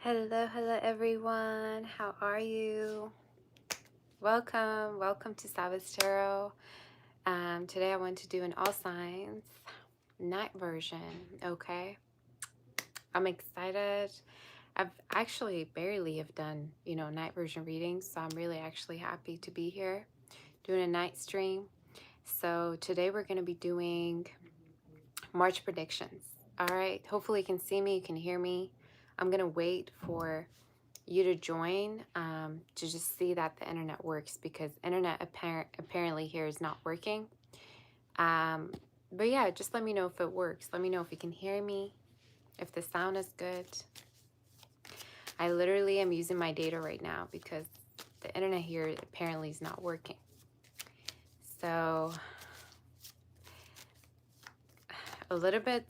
Hello everyone. How are you? Welcome to Savas Tarot. Today I want to do an all signs night version. Okay, I'm excited. I've actually barely have done night version readings, so I'm really actually happy to be here doing a night stream. So today we're going to be doing March predictions. All right. Hopefully you can see me, you can hear me. I'm gonna wait for you to join to just see that the internet works, because internet apparently here is not working. But yeah, just let me know if it works. Let me know if you can hear me, if the sound is good. I literally am using my data right now because the internet here apparently is not working. So a little bit,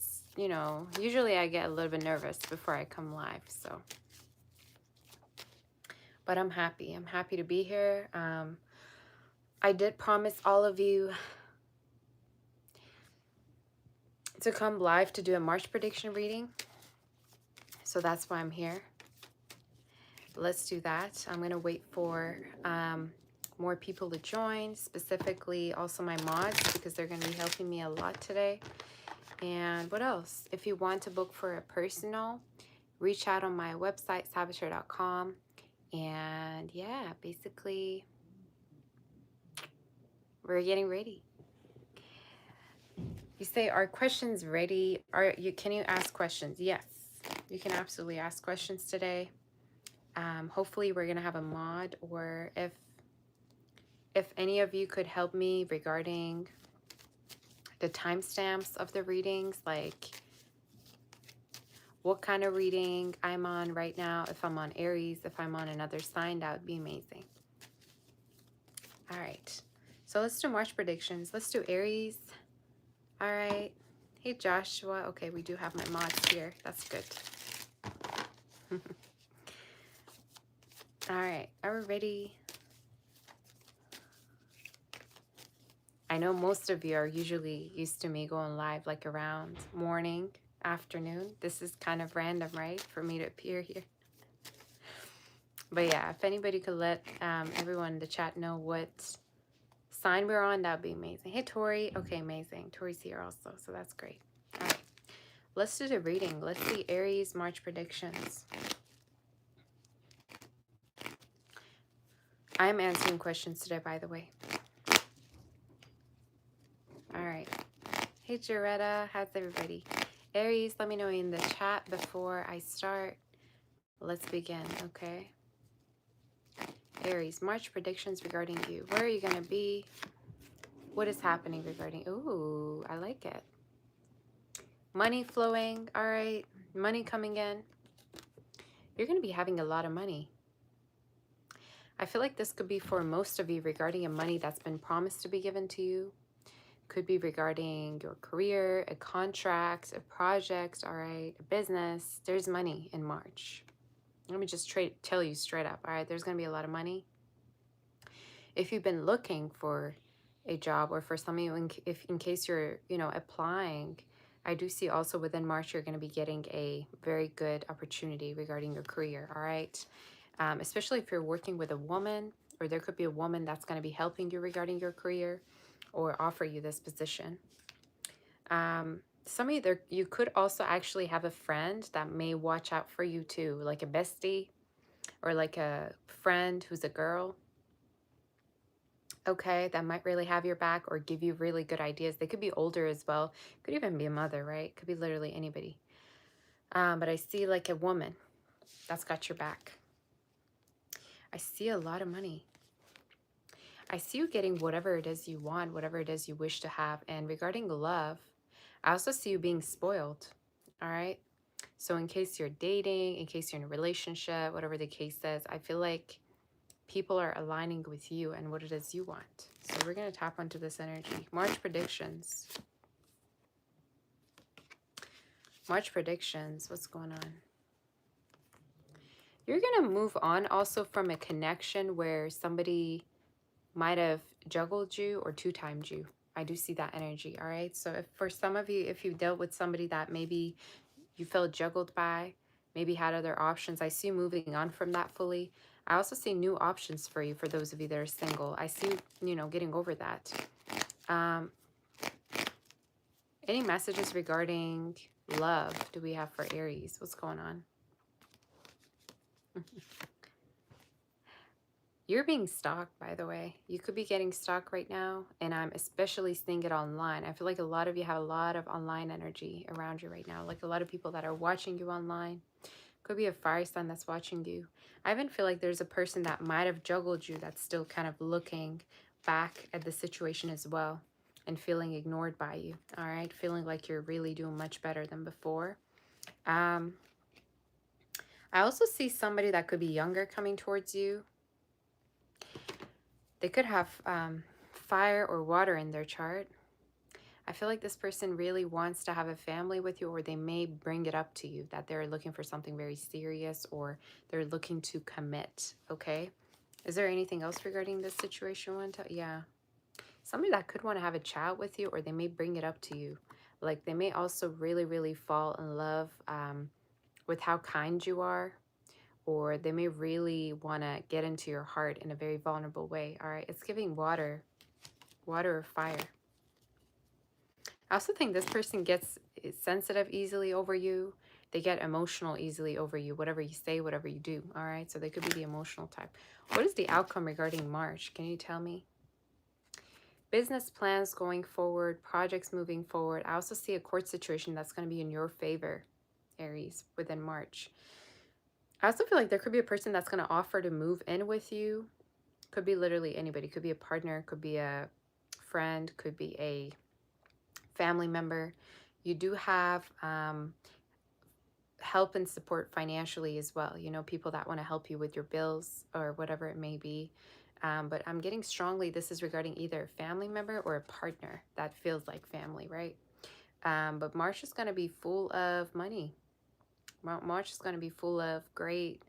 usually I get a little bit nervous before I come live, so. But I'm happy. I'm happy to be here. I did promise all of you to come live to do a March prediction reading. So that's why I'm here. Let's do that. I'm going to wait for more people to join, specifically also my mods, because they're going to be helping me a lot today. And what else? If you want to book for a personal, reach out on my website, saboteur.com. And yeah, basically, we're getting ready. You say, are questions ready? Can you ask questions? Yes, you can absolutely ask questions today. Hopefully we're gonna have a mod, or if any of you could help me regarding the timestamps of the readings, like what kind of reading I'm on right now, if I'm on Aries, if I'm on another sign, that would be amazing. All right, so let's do March predictions. Let's do Aries. All right. Hey, Joshua. Okay, we do have my mods here. That's good. All right. Are we ready? I know most of you are usually used to me going live like around morning, afternoon. This is kind of random, right, for me to appear here. But yeah, if anybody could let everyone in the chat know what sign we're on, that would be amazing. Hey, Tori. Okay, amazing. Tori's here also, so that's great. All right. Let's do the reading. Let's see Aries March predictions. I'm answering questions today, by the way. All right. Hey, Jaretta. How's everybody? Aries, let me know in the chat before I start. Let's begin, okay? Aries, March predictions regarding you. Where are you going to be? What is happening regarding... Ooh, I like it. Money flowing. All right. Money coming in. You're going to be having a lot of money. I feel like this could be for most of you regarding a money that's been promised to be given to you. Could be regarding your career, a contract, a project, all right, a business. There's money in March. Let me just tell you straight up, all right, there's going to be a lot of money. If you've been looking for a job, or for some of you, in case you're, applying, I do see also within March, you're going to be getting a very good opportunity regarding your career, all right? Especially if you're working with a woman, or there could be a woman that's going to be helping you regarding your career or offer you this position. Some of you, you could also actually have a friend that may watch out for you too, like a bestie or like a friend who's a girl. Okay, that might really have your back or give you really good ideas. They could be older as well. Could even be a mother, right? Could be literally anybody. But I see like a woman that's got your back. I see a lot of money. I see you getting whatever it is you want, whatever it is you wish to have. And regarding love, I also see you being spoiled, all right? So in case you're dating, in case you're in a relationship, whatever the case is, I feel like people are aligning with you and what it is you want. So we're going to tap onto this energy. March predictions. March predictions. What's going on? You're going to move on also from a connection where somebody might have juggled you or two-timed you. I do see that energy, all right? So if for some of you, if you dealt with somebody that maybe you felt juggled by, maybe had other options. I see you moving on from that fully. I also see new options for you, for those of you that are single. I see you, you know, getting over that. Any messages regarding love do we have for Aries? What's going on? You're being stalked, by the way. You could be getting stalked right now, and I'm especially seeing it online. I feel like a lot of you have a lot of online energy around you right now, like a lot of people that are watching you online. Could be a fire sign that's watching you. I even feel like there's a person that might have juggled you that's still kind of looking back at the situation as well and feeling ignored by you, all right? Feeling like you're really doing much better than before. I also see somebody that could be younger coming towards you. They could have fire or water in their chart. I feel like this person really wants to have a family with you, or they may bring it up to you that they're looking for something very serious, or they're looking to commit, okay? Is there anything else regarding this situation? Yeah. Somebody that could want to have a chat with you, or they may bring it up to you. Like they may also really, really fall in love with how kind you are, or they may really want to get into your heart in a very vulnerable way, all right? It's giving water or fire. I also think this person gets sensitive easily over you. They get emotional easily over you, whatever you say, whatever you do, all right? So they could be the emotional type. What is the outcome regarding March? Can you tell me? Business plans going forward, projects moving forward. I also see a court situation that's going to be in your favor, Aries, within March. I also feel like there could be a person that's going to offer to move in with you. Could be literally anybody. Could be a partner, could be a friend, could be a family member. You do have help and support financially as well. You know, people that want to help you with your bills or whatever it may be. But I'm getting strongly this is regarding either a family member or a partner that feels like family, right? But March is going to be full of money. March is going to be full of great,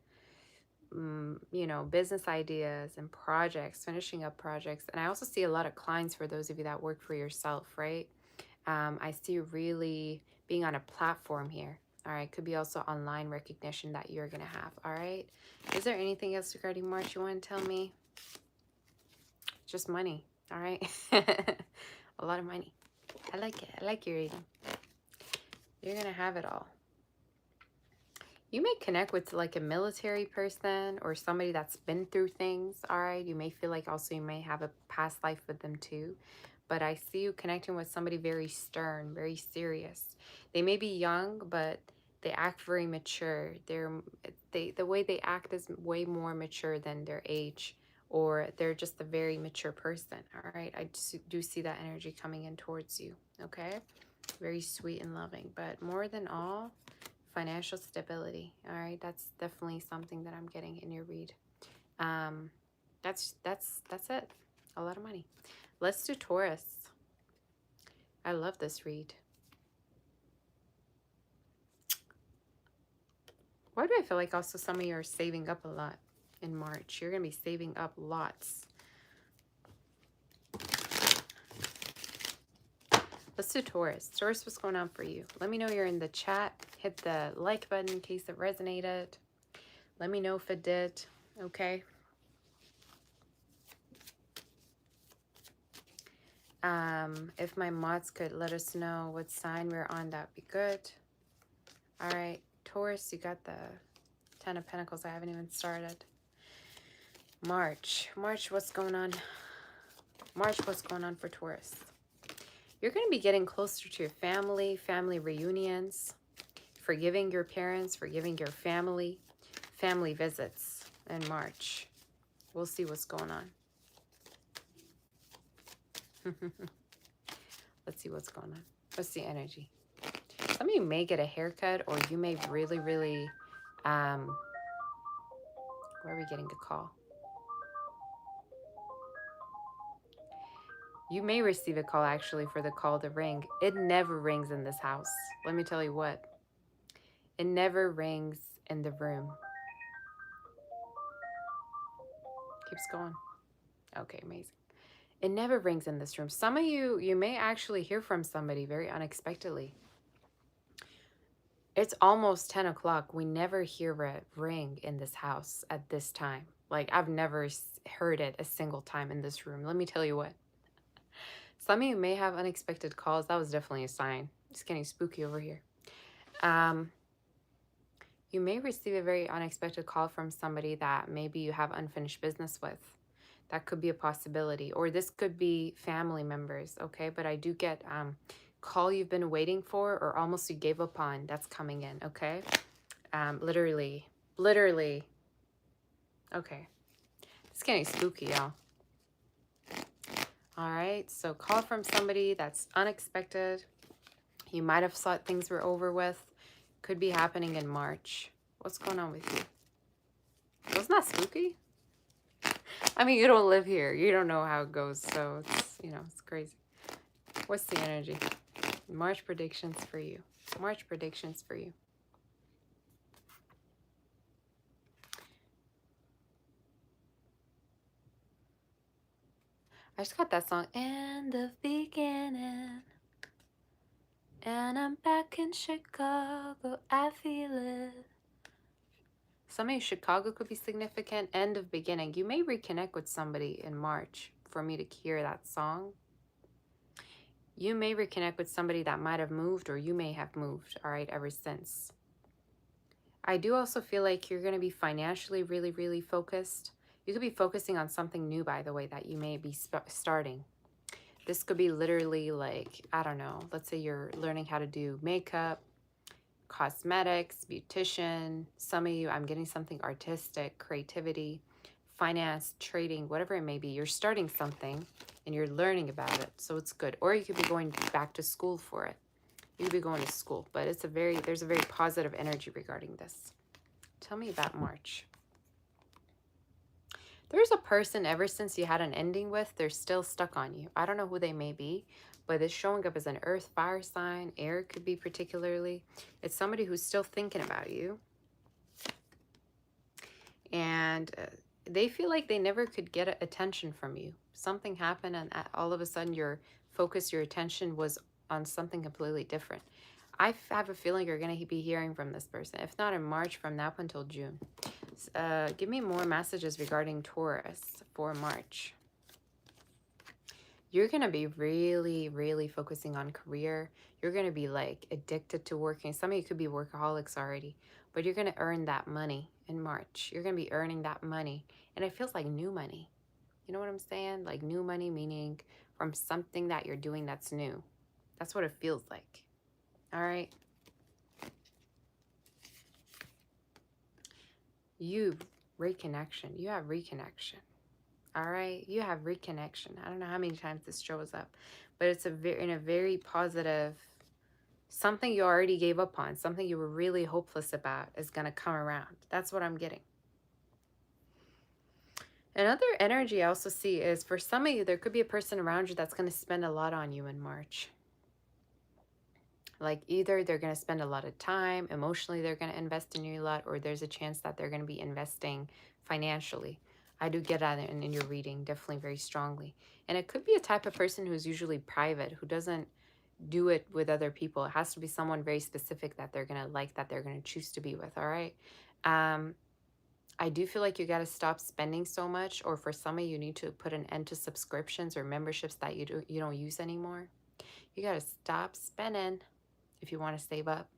you know, business ideas and projects, finishing up projects. And I also see a lot of clients for those of you that work for yourself, right? I see you really being on a platform here. All right. Could be also online recognition that you're going to have. All right. Is there anything else regarding March you want to tell me? Just money. All right. A lot of money. I like it. I like your reading. You're going to have it all. You may connect with like a military person or somebody that's been through things. All right. You may feel like also you may have a past life with them too. But I see you connecting with somebody very stern, very serious. They may be young, but they act very mature. The way they act is way more mature than their age, or they're just a very mature person. All right. I do see that energy coming in towards you. Okay. Very sweet and loving, but more than all, financial stability. All right. That's definitely something that I'm getting in your read. That's it. A lot of money. Let's do Taurus. I love this read. Why do I feel like also some of you are saving up a lot in March? You're going to be saving up lots. Let's do Taurus. Taurus, what's going on for you? Let me know you're in the chat. Hit the like button in case it resonated. Let me know if it did. Okay. If my mods could let us know what sign we're on, that'd be good. All right, Taurus, you got the 10 of Pentacles. I haven't even started. March, what's going on? March, what's going on for Taurus? You're going to be getting closer to your family, family reunions, forgiving your parents, forgiving your family, family visits in March. We'll see what's going on. Let's see what's going on. What's the energy? Some of you may get a haircut, or you may really, really, where are we getting a call? You may receive a call actually for the call to ring. It never rings in this house. Let me tell you what. It never rings in the room. Keeps going. Okay, amazing. It never rings in this room. Some of you, you may actually hear from somebody very unexpectedly. It's almost 10 o'clock. We never hear a ring in this house at this time. Like, I've never heard it a single time in this room. Let me tell you what. Some of you may have unexpected calls. That was definitely a sign. It's getting spooky over here. You may receive a very unexpected call from somebody that maybe you have unfinished business with. That could be a possibility. Or this could be family members, okay? But I do get call you've been waiting for or almost you gave up on. That's coming in, okay? Literally. Okay. It's getting spooky, y'all. All right. So call from somebody that's unexpected. You might have thought things were over with. Could be happening in March. What's going on with you? Wasn't that spooky? I mean, you don't live here. You don't know how it goes. So it's, you know, it's crazy. What's the energy? March predictions for you. March predictions for you. I just got that song, In the Beginning. And I'm back in Chicago. I feel it. Some of you, Chicago could be significant. End of beginning. You may reconnect with somebody in March for me to hear that song. You may reconnect with somebody that might have moved or you may have moved, all right, ever since. I do also feel like you're going to be financially really focused. You could be focusing on something new, by the way, that you may be starting. This could be literally like, I don't know, let's say you're learning how to do makeup, cosmetics, beautician. Some of you, I'm getting something artistic, creativity, finance, trading, whatever it may be. You're starting something and you're learning about it, so it's good. Or you could be going back to school for it. You could be going to school, but it's there's a very positive energy regarding this. Tell me about March. There's a person ever since you had an ending with, they're still stuck on you. I don't know who they may be, but it's showing up as an earth, fire sign, air could be particularly. It's somebody who's still thinking about you. And they feel like they never could get attention from you. Something happened and all of a sudden your focus, your attention was on something completely different. I have a feeling you're going to be hearing from this person. If not in March, from now up until June. Give me more messages regarding Taurus for March. You're going to be really focusing on career. You're going to be like addicted to working. Some of you could be workaholics already, but you're going to earn that money in March. You're going to be earning that money. And it feels like new money. You know what I'm saying? Like new money, meaning from something that you're doing that's new. That's what it feels like. All right. You reconnection. You have reconnection. All right. You have reconnection. I don't know how many times this shows up, but it's in a very positive, something you already gave up on, something you were really hopeless about is going to come around. That's what I'm getting. Another energy I also see is for some of you, there could be a person around you that's going to spend a lot on you in March. Like either they're going to spend a lot of time, emotionally they're going to invest in you a lot, or there's a chance that they're going to be investing financially. I do get that in your reading, definitely very strongly. And it could be a type of person who's usually private, who doesn't do it with other people. It has to be someone very specific that they're going to like, that they're going to choose to be with, all right? I do feel like you got to stop spending so much, or for some of you need to put an end to subscriptions or memberships that you don't use anymore. You got to stop spending if you want to save up.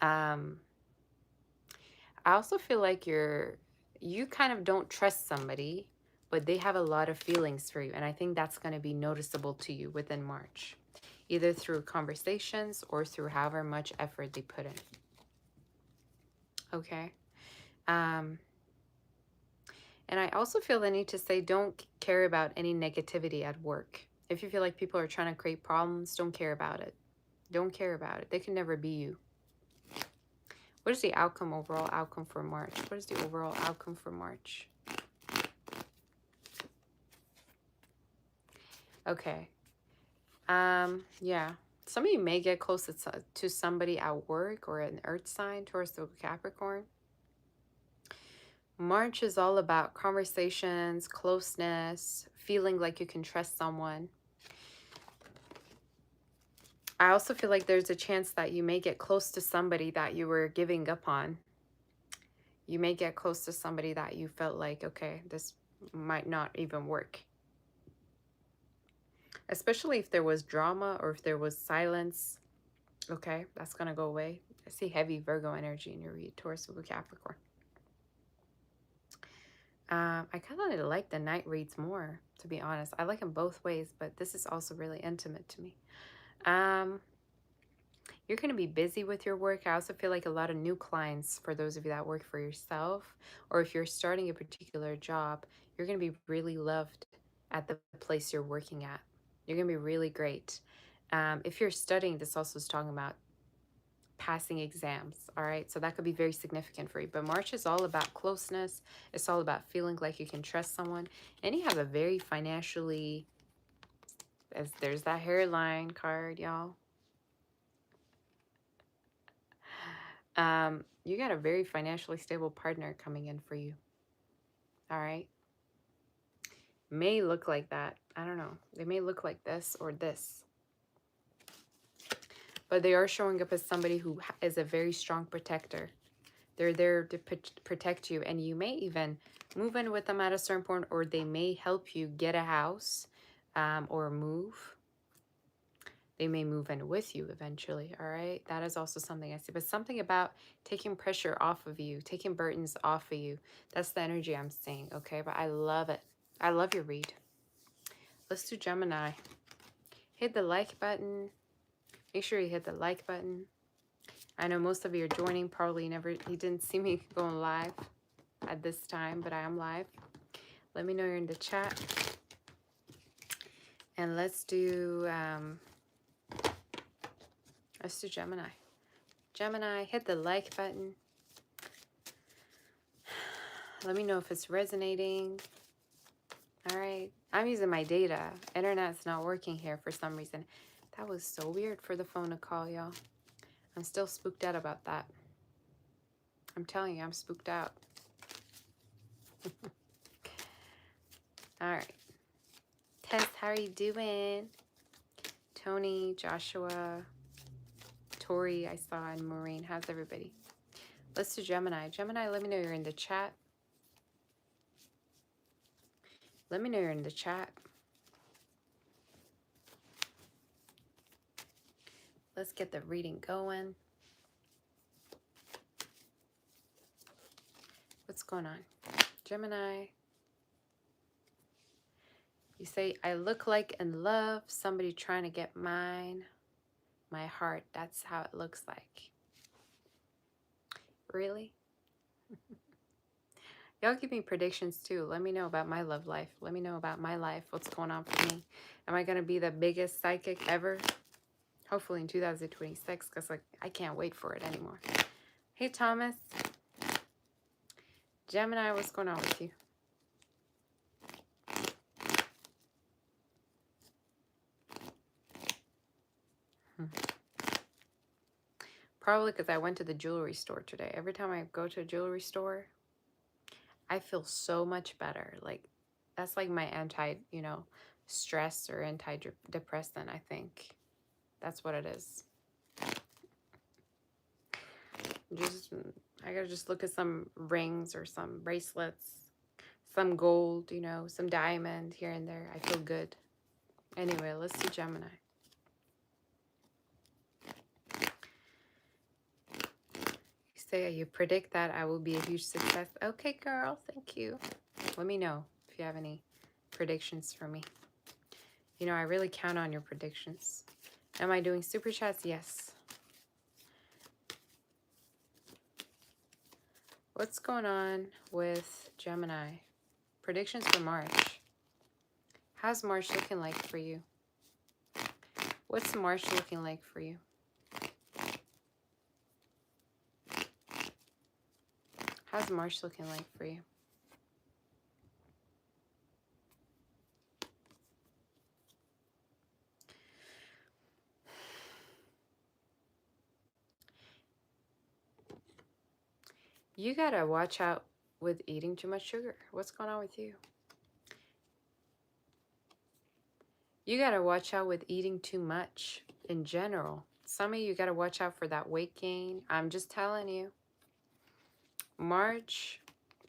I also feel like you kind of don't trust somebody, but they have a lot of feelings for you. And I think that's going to be noticeable to you within March, either through conversations or through however much effort they put in. Okay. And I also feel the need to say, don't care about any negativity at work. If you feel like people are trying to create problems, don't care about it. Don't care about it. They can never be you. What is the outcome, overall outcome for March? What is the overall outcome for March? Okay. Yeah. Some of you may get close to somebody at work or an earth sign, Taurus or Capricorn. March is all about conversations, closeness, feeling like you can trust someone. I also feel like there's a chance that you may get close to somebody that you were giving up on. You may get close to somebody that you felt like, okay, this might not even work. Especially if there was drama or if there was silence. Okay, that's going to go away. I see heavy Virgo energy in your read, Taurus, Virgo, Capricorn. I kind of like the night reads more, to be honest. I like them both ways, but this is also really intimate to me. You're going to be busy with your work. I also feel like a lot of new clients for those of you that work for yourself, or if you're starting a particular job, you're going to be really loved at the place you're working at. You're going to be really great. If you're studying, this also is talking about passing exams, all right? So that could be very significant for you. But March is all about closeness. It's all about feeling like you can trust someone. And you have a very financially, as there's that hairline card, y'all. You got a very financially stable partner coming in for you. All right. May look like that. I don't know. They may look like this or this. But they are showing up as somebody who is a very strong protector. They're there to protect you. And you may even move in with them at a certain point, or they may help you get a house or move. They may move in with you eventually, all right? That is also something I see. But something about taking pressure off of you, taking burdens off of you. That's the energy I'm seeing, okay? But I love it. I love your read. Let's do Gemini. Hit the like button. Make sure you hit the like button. I know most of you are joining. Probably you didn't see me going live at this time, but I am live. Let me know you're in the chat. And let's do Gemini. Gemini, hit the like button. Let me know if it's resonating. All right. I'm using my data. Internet's not working here for some reason. That was so weird for the phone to call, y'all. I'm still spooked out about that. I'm telling you, I'm spooked out. All right. Tess, how are you doing? Tony, Joshua, Tori, I saw, and Maureen. How's everybody? Let's do Gemini. Gemini, let me know you're in the chat. Let me know you're in the chat. Let's get the reading going. What's going on? Gemini. You say, I look like in love, somebody trying to get my heart. That's how it looks like. Really? Y'all give me predictions too. Let me know about my love life. Let me know about my life. What's going on for me? Am I going to be the biggest psychic ever? Hopefully in 2026, because like I can't wait for it anymore. Hey, Thomas. Gemini, what's going on with you? Probably because I went to the jewelry store today. Every time I go to a jewelry store, I feel so much better. Like, that's like my stress or antidepressant, I think. That's what it is. I gotta just look at some rings or some bracelets, some gold, some diamond here and there. I feel good. Anyway, let's do Gemini. You predict that I will be a huge success. Okay, girl, thank you. Let me know if you have any predictions for me. I really count on your predictions. Am I doing super chats? Yes. What's going on with Gemini? Predictions for March. How's March looking like for you? What's March looking like for you? How's March looking like for you? You gotta watch out with eating too much sugar. What's going on with you? You gotta watch out with eating too much. in general. Some of you got to watch out for that weight gain. I'm just telling you. March,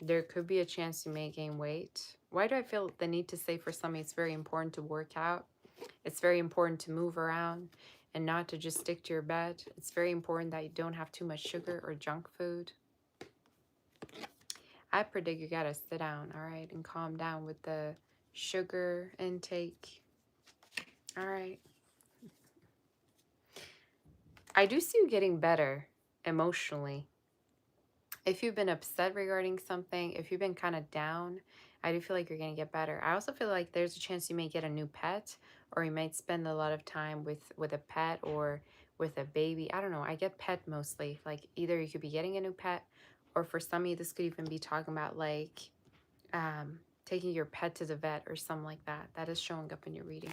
there could be a chance you may gain weight. Why do I feel the need to say for some it's very important to work out? It's very important to move around and not to just stick to your bed. It's very important that you don't have too much sugar or junk food. I predict you gotta sit down, all right, and calm down with the sugar intake. All right. I do see you getting better emotionally. If you've been upset regarding something, if you've been kind of down, I do feel like you're going to get better. I also feel like there's a chance you may get a new pet, or you might spend a lot of time with a pet or with a baby. I don't know. I get pet mostly. Like either you could be getting a new pet, or for some of you, this could even be talking about like taking your pet to the vet or something like that. That is showing up in your reading.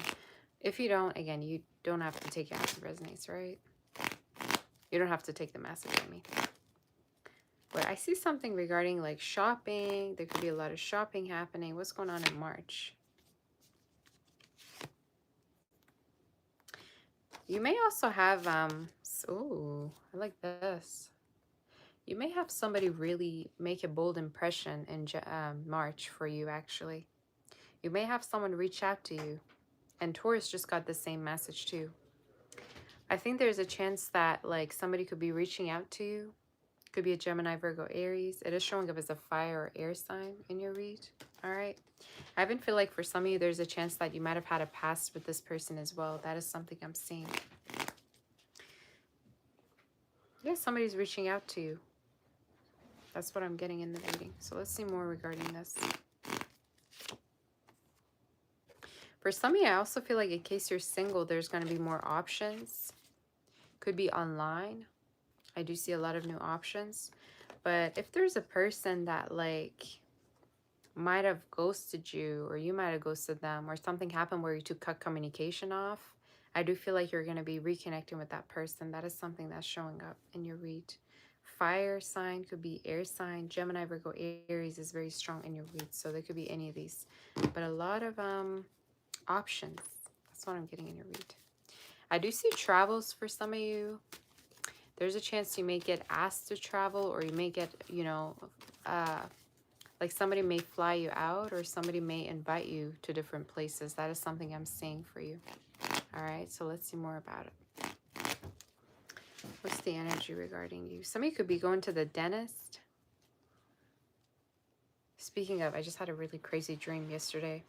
If you don't, again, you don't have to take it as it resonates, right? You don't have to take the message, I mean. But I see something regarding like shopping. There could be a lot of shopping happening. What's going on in March? You may also have, ooh, I like this. You may have somebody really make a bold impression in March for you, actually. You may have someone reach out to you. And Taurus just got the same message too. I think there's a chance that like somebody could be reaching out to you. Could be a Gemini, Virgo, Aries. It is showing up as a fire or air sign in your read. All right. I even feel like for some of you, there's a chance that you might have had a past with this person as well. That is something I'm seeing. Yeah, somebody's reaching out to you. That's what I'm getting in the reading. So let's see more regarding this. For some of you, I also feel like in case you're single, there's going to be more options. Could be online. I do see a lot of new options. But if there's a person that like might have ghosted you, or you might have ghosted them, or something happened where you two cut communication off, I do feel like you're going to be reconnecting with that person. That is something that's showing up in your read. Fire sign could be air sign. Gemini, Virgo, Aries is very strong in your read. So there could be any of these. But a lot of options. That's what I'm getting in your read. I do see travels for some of you. There's a chance you may get asked to travel, or you may get, you know, like somebody may fly you out, or somebody may invite you to different places. That is something I'm seeing for you. All right, so let's see more about it. What's the energy regarding you? Somebody could be going to the dentist. Speaking of, I just had a really crazy dream yesterday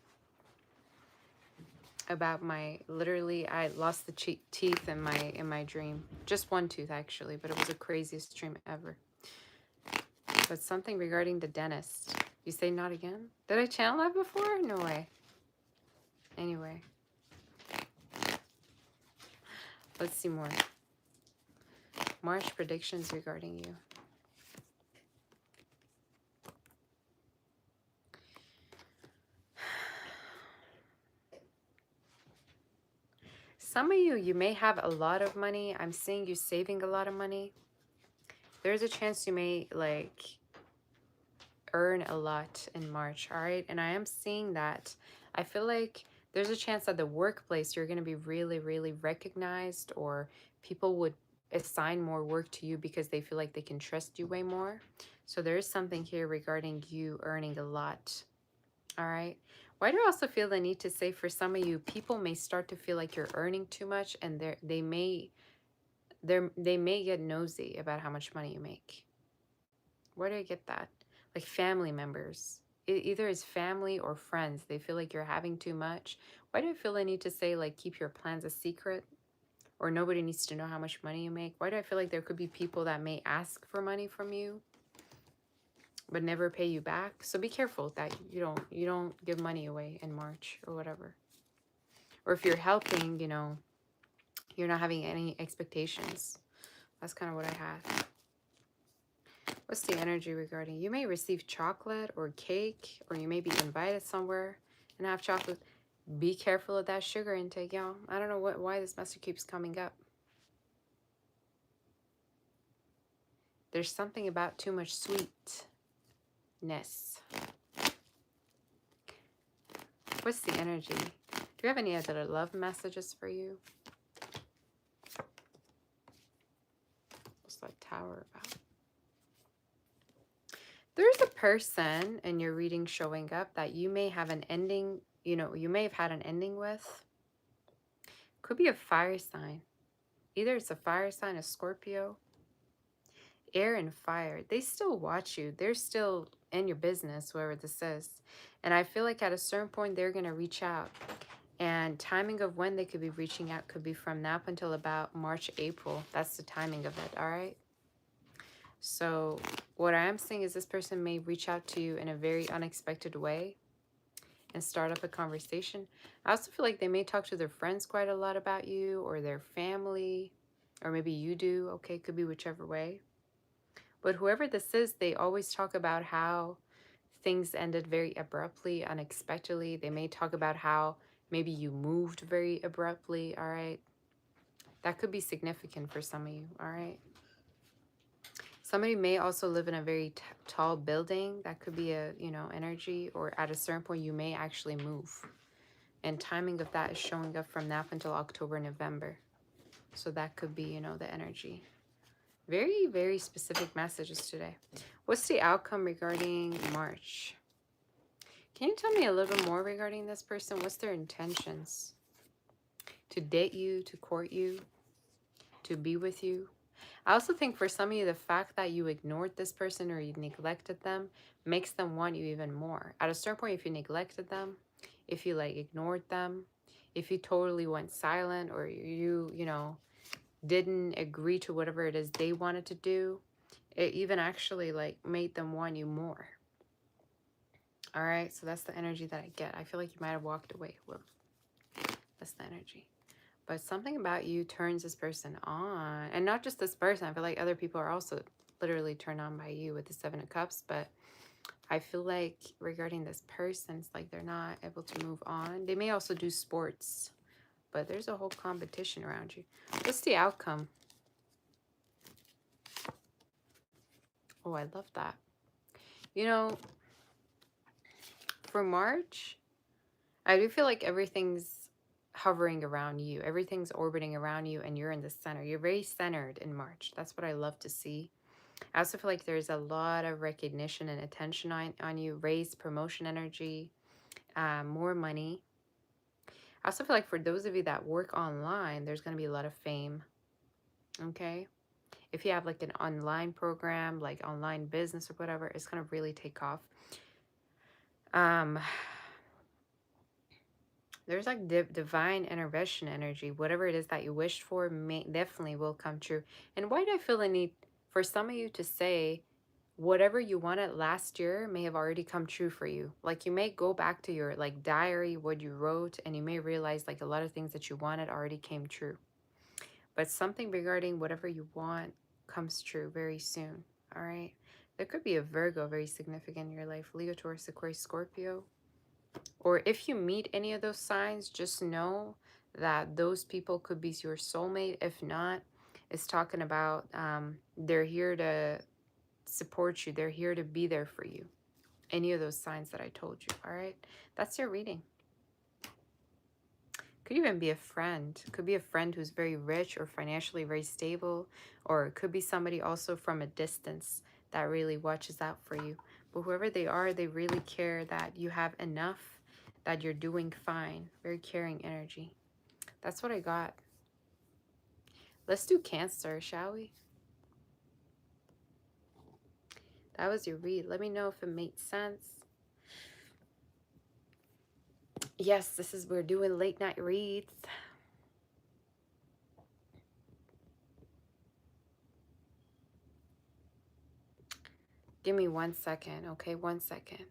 about literally I lost the teeth in my dream. Just one tooth actually, but it was the craziest dream ever. But something regarding the dentist. You say not again? Did I channel that before? No way. Anyway. Let's see more. March predictions regarding you. Some of you may have a lot of money. I'm seeing you saving a lot of money. There's a chance you may like earn a lot in March, all right? And I am seeing that. I feel like there's a chance that the workplace you're going to be really, really recognized, or people would assign more work to you because they feel like they can trust you way more. So there is something here regarding you earning a lot, all right? Why do I also feel the need to say for some of you, people may start to feel like you're earning too much, and they may get nosy about how much money you make. Where do I get that? Like family members. Either it's family or friends. They feel like you're having too much. Why do I feel I need to say like keep your plans a secret? Or nobody needs to know how much money you make? Why do I feel like there could be people that may ask for money from you but never pay you back? So be careful that you don't give money away in March or whatever. Or if you're helping, you know, you're not having any expectations. That's kind of what I had. What's the energy regarding? You may receive chocolate or cake, or you may be invited somewhere and have chocolate. Be careful of that sugar intake, y'all. I don't know why this message keeps coming up. There's something about too much sweetness. What's the energy? Do you have any other love messages for you? Tower about? There's a person in your reading showing up that you may have an ending, you know, you may have had an ending with. Could be a fire sign. Either it's a fire sign, a Scorpio, air and fire. They still watch you. They're still in your business, whoever this is. And I feel like at a certain point, they're going to reach out. And timing of when they could be reaching out could be from now up until about March, April. That's the timing of it, all right? So what I am saying is this person may reach out to you in a very unexpected way and start up a conversation. I also feel like they may talk to their friends quite a lot about you, or their family, or maybe you do. Okay, could be whichever way. But whoever this is, they always talk about how things ended very abruptly, unexpectedly. They may talk about how maybe you moved very abruptly, all right? That could be significant for some of you, all right? Somebody may also live in a very tall building. That could be a, you know, energy, or at a certain point you may actually move. And timing of that is showing up from now until October, November. So that could be, you know, the energy. Very, very specific messages today. What's the outcome regarding March? Can you tell me a little bit more regarding this person? What's their intentions? To date you, to court you, to be with you? I also think for some of you, the fact that you ignored this person or you neglected them makes them want you even more. At a certain point, if you neglected them, if you like ignored them, if you totally went silent, or you know, didn't agree to whatever it is they wanted to do, it even actually like made them want you more. All right, so that's the energy that I get. I feel like you might have walked away. Well, that's the energy. But something about you turns this person on. And not just this person. I feel like other people are also literally turned on by you with the Seven of Cups. But I feel like regarding this person, it's like they're not able to move on. They may also do sports. But there's a whole competition around you. What's the outcome? Oh, I love that. You know, for March, I do feel like everything's hovering around you. Everything's orbiting around you, and you're in the center. You're very centered in March. That's what I love to see. I also feel like there's a lot of recognition and attention on you. Raised promotion energy, more money. I also feel like for those of you that work online, there's going to be a lot of fame. Okay? If you have like an online program, like online business or whatever, it's going to really take off. There's like divine intervention energy. Whatever it is that you wished for definitely will come true. And why do I feel the need for some of you to say whatever you wanted last year may have already come true for you? Like you may go back to your like diary, what you wrote, and you may realize like a lot of things that you wanted already came true. But something regarding whatever you want comes true very soon. All right. There could be a Virgo very significant in your life. Leo, Taurus, Aquarius, Scorpio. Or if you meet any of those signs, just know that those people could be your soulmate. If not, it's talking about they're here to support you. They're here to be there for you. Any of those signs that I told you, all right? That's your reading. Could even be a friend. Could be a friend who's very rich or financially very stable. Or it could be somebody also from a distance that really watches out for you. But whoever they are, they really care that you have enough, that you're doing fine. Very caring energy. That's what I got. Let's do Cancer, shall we? That was your read. Let me know if it made sense. Yes, we're doing late night reads. Give me 1 second, okay? 1 second.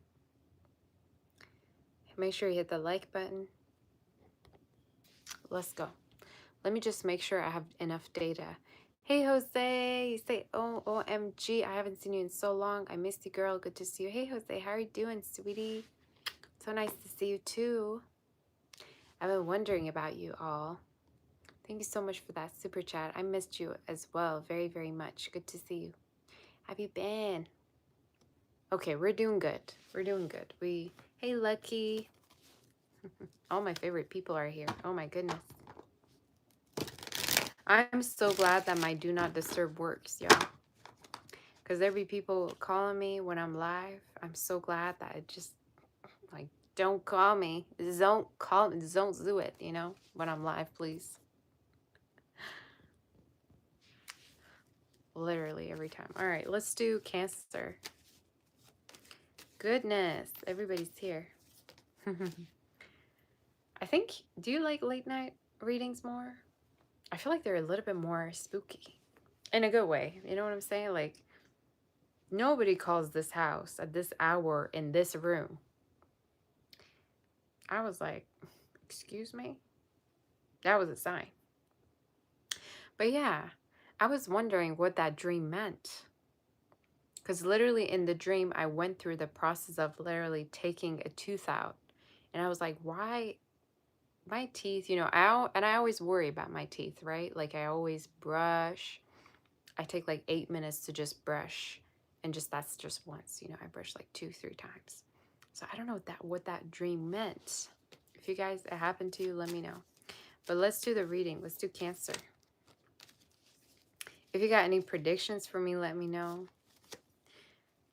Make sure you hit the like button. Let's go. Let me just make sure I have enough data. Hey, Jose. You say, oh, OMG. I haven't seen you in so long. I missed you, girl. Good to see you. Hey, Jose. How are you doing, sweetie? So nice to see you, too. I've been wondering about you all. Thank you so much for that super chat. I missed you as well. Very, very much. Good to see you. How have you been? Okay, we're doing good. We're doing good. Hey, Lucky. All my favorite people are here. Oh, my goodness. I'm so glad that my do not disturb works, y'all. Because there be people calling me when I'm live. I'm so glad that I just, like, don't call me. Don't call me. Don't do it, you know, when I'm live, please. Literally every time. All right, let's do Cancer. Goodness, everybody's here. I think, do you like late night readings more? I feel like they're a little bit more spooky. In a good way. You know what I'm saying? Like, nobody calls this house at this hour in this room. I was like, excuse me? That was a sign. But yeah, I was wondering what that dream meant. Because literally in the dream, I went through the process of literally taking a tooth out. And I was like, why? My teeth, you know, I always worry about my teeth, right? Like I always brush. I take like 8 minutes to just brush. And just that's just once, you know, I brush like 2-3 times. So I don't know what that dream meant. If you guys, it happened to you, let me know. But let's do the reading. Let's do Cancer. If you got any predictions for me, let me know.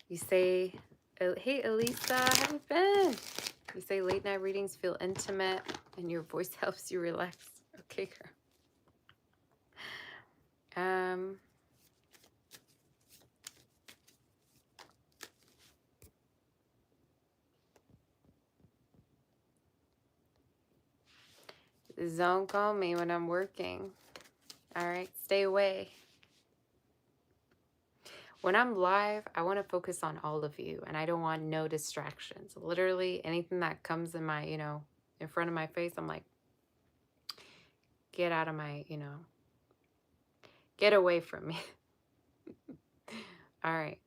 You say, hey, Elisa, how you been? You say late night readings feel intimate and your voice helps you relax. Okay, girl. Don't call me when I'm working. All right, stay away. When I'm live, I want to focus on all of you, and I don't want no distractions. Literally, anything that comes in my, you know, in front of my face, I'm like, get out of my, you know, get away from me. All right.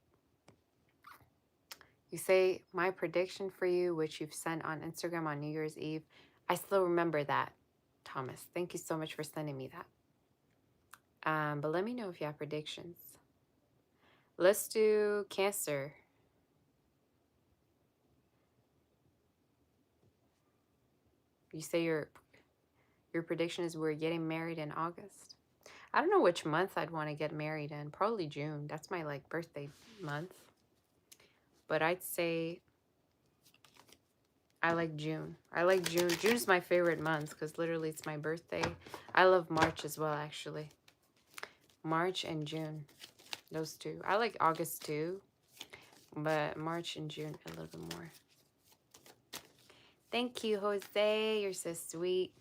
You say, my prediction for you, which you've sent on Instagram on New Year's Eve. I still remember that, Thomas. Thank you so much for sending me that. But let me know if you have predictions. Let's do Cancer. You say your prediction is we're getting married in August. I don't know which month I'd want to get married in. Probably June. That's my like birthday month. But I'd say I like June. I like June. June's my favorite month because literally it's my birthday. I love March as well, actually. March and June. Those two. I like August too. But March and June a little bit more. Thank you, Jose. You're so sweet.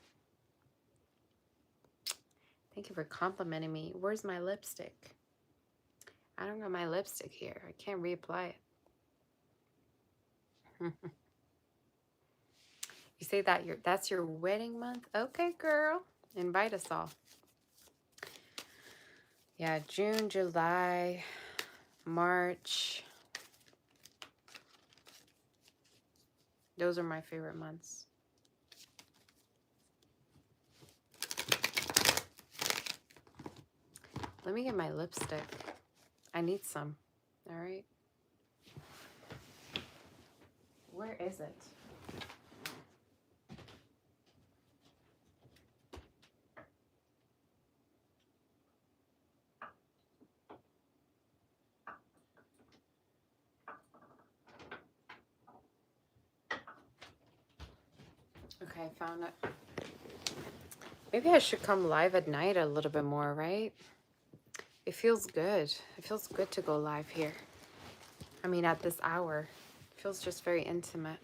Thank you for complimenting me. Where's my lipstick? I don't got my lipstick here. I can't reapply it. You say that that's your wedding month? Okay, girl. Invite us all. Yeah, June, July, March. Those are my favorite months. Let me get my lipstick. I need some. All right. Where is it? Okay, I found it. Maybe I should come live at night a little bit more, right? It feels good. It feels good to go live here. I mean, at this hour. It feels just very intimate.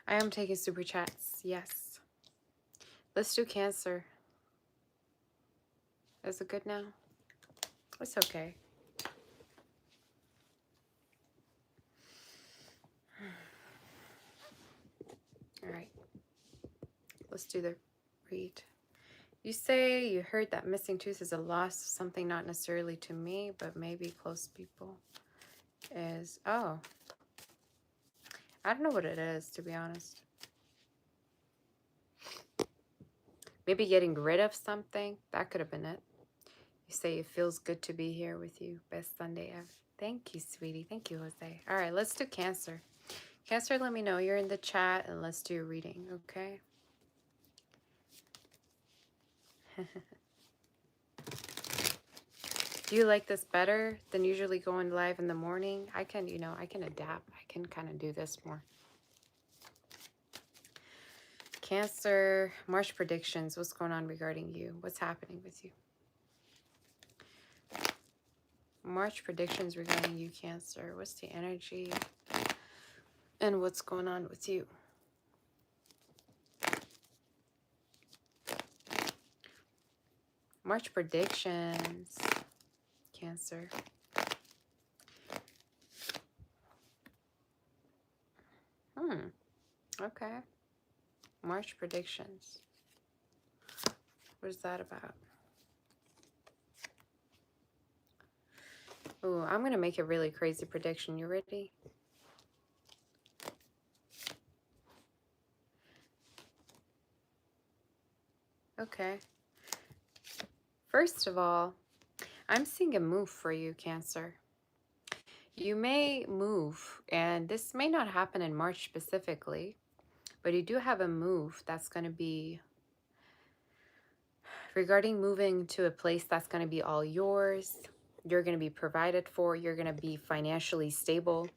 I am taking super chats. Yes. Let's do Cancer. Is it good now? It's okay. All right. Let's do the read. You say you heard that missing tooth is a loss, something not necessarily to me, but maybe close people. Is, oh. I don't know what it is, to be honest. Maybe getting rid of something. That could have been it. You say it feels good to be here with you. Best Sunday ever. Thank you, sweetie. Thank you, Jose. All right, let's do Cancer. Cancer, let me know. You're in the chat and let's do a reading, okay? Do you like this better than usually going live in the morning? I can, you know, I can adapt. I can kind of do this more. Cancer, March predictions. What's going on regarding you? What's happening with you? March predictions regarding you, Cancer. What's the energy? And what's going on with you? March predictions, Cancer. Okay. March predictions. What is that about? Oh, I'm going to make a really crazy prediction. You ready? Okay. First of all, I'm seeing a move for you, Cancer. You may move, and this may not happen in March specifically, but you do have a move that's going to be regarding moving to a place that's going to be all yours. You're going to be provided for. You're going to be financially stable.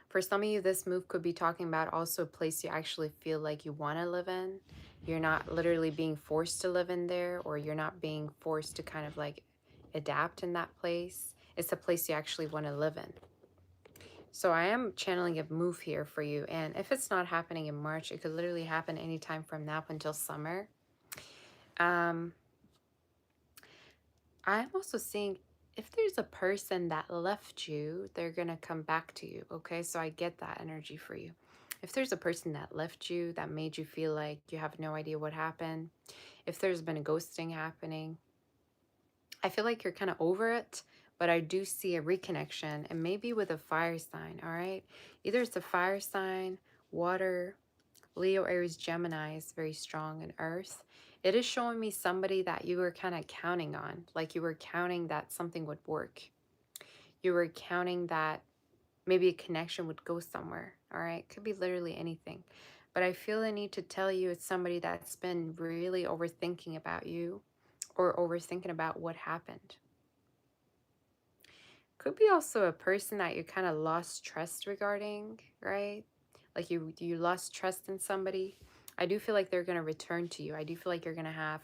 For some of you, this move could be talking about also a place you actually feel like you want to live in. You're not literally being forced to live in there, or you're not being forced to kind of like adapt in that place. It's a place you actually want to live in. So I am channeling a move here for you. And if it's not happening in March, it could literally happen anytime from now up until summer. I'm also seeing if there's a person that left you, they're going to come back to you. Okay, so I get that energy for you. If there's a person that left you, that made you feel like you have no idea what happened, if there's been a ghosting happening, I feel like you're kind of over it, but I do see a reconnection, and maybe with a fire sign, all right? Either it's a fire sign, water, Leo, Aries, Gemini is very strong in earth. It is showing me somebody that you were kind of counting on, like you were counting that something would work. You were counting that maybe a connection would go somewhere, all right? Could be literally anything. But I feel the need to tell you it's somebody that's been really overthinking about you or overthinking about what happened. Could be also a person that you kind of lost trust regarding, right? Like you lost trust in somebody. I do feel like they're going to return to you. I do feel like you're going to have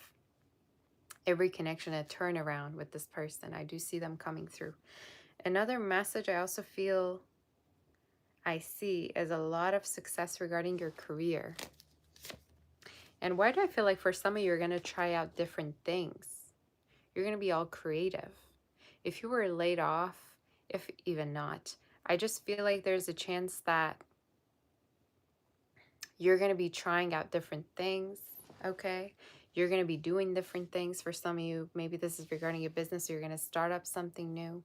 every connection, a turnaround with this person. I do see them coming through. Another message I also feel I see is a lot of success regarding your career. And why do I feel like for some of you, you're going to try out different things? You're going to be all creative. If you were laid off, if even not, I just feel like there's a chance that you're going to be trying out different things, okay? You're going to be doing different things for some of you. Maybe this is regarding your business, or you're going to start up something new.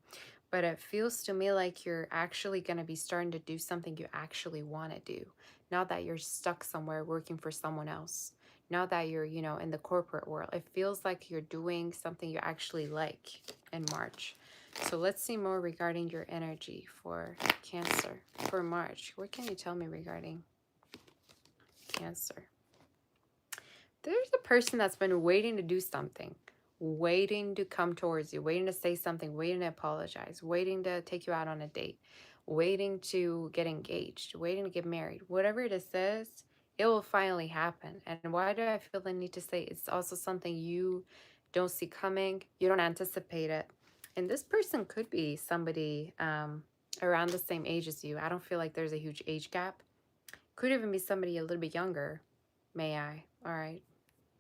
But it feels to me like you're actually going to be starting to do something you actually want to do. Not that you're stuck somewhere working for someone else. Not that you're, you know, in the corporate world. It feels like you're doing something you actually like in March. So let's see more regarding your energy for Cancer, for March. What can you tell me regarding Cancer? There's a person that's been waiting to do something, waiting to come towards you, waiting to say something, waiting to apologize, waiting to take you out on a date, waiting to get engaged, waiting to get married. Whatever it is, it will finally happen. And why do I feel the need to say it's also something you don't see coming, you don't anticipate it? And this person could be somebody around the same age as you. I don't feel like there's a huge age gap. Could even be somebody a little bit younger. May I? All right,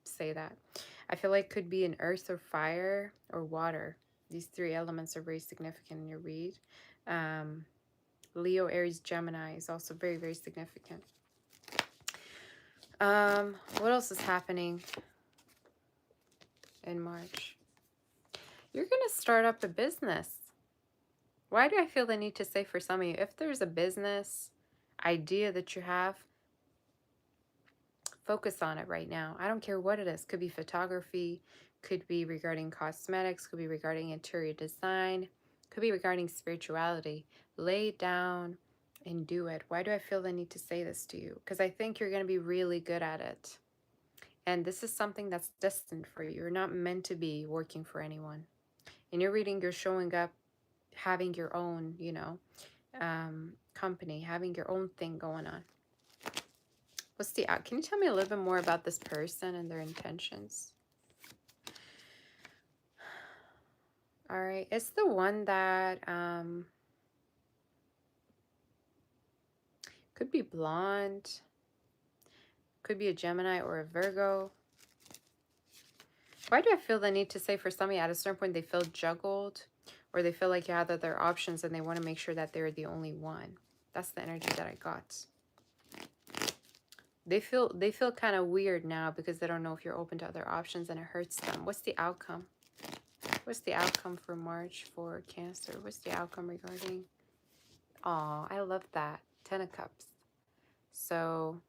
say that. I feel like could be an earth or fire or water. These three elements are very significant in your read. Leo, Aries, Gemini is also very, very significant. What else is happening in March? You're going to start up a business. Why do I feel the need to say for some of you, if there's a business idea that you have, focus on it right now. I don't care what it is. Could be photography, could be regarding cosmetics, could be regarding interior design, could be regarding spirituality. Lay down and do it. Why do I feel the need to say this to you? Because I think you're going to be really good at it. And this is something that's destined for you. You're not meant to be working for anyone. In your reading, you're showing up having your own, you know, company, having your own thing going on. What's the out? Can you tell me a little bit more about this person and their intentions? All right. It's the one that could be blonde, could be a Gemini or a Virgo. Why do I feel the need to say for somebody at a certain point they feel juggled, or they feel like you have other options and they want to make sure that they're the only one? That's the energy that I got. They feel kind of weird now because they don't know if you're open to other options, and it hurts them. What's the outcome? What's the outcome for March for Cancer? What's the outcome regarding? Oh, I love that. 10 of Cups. So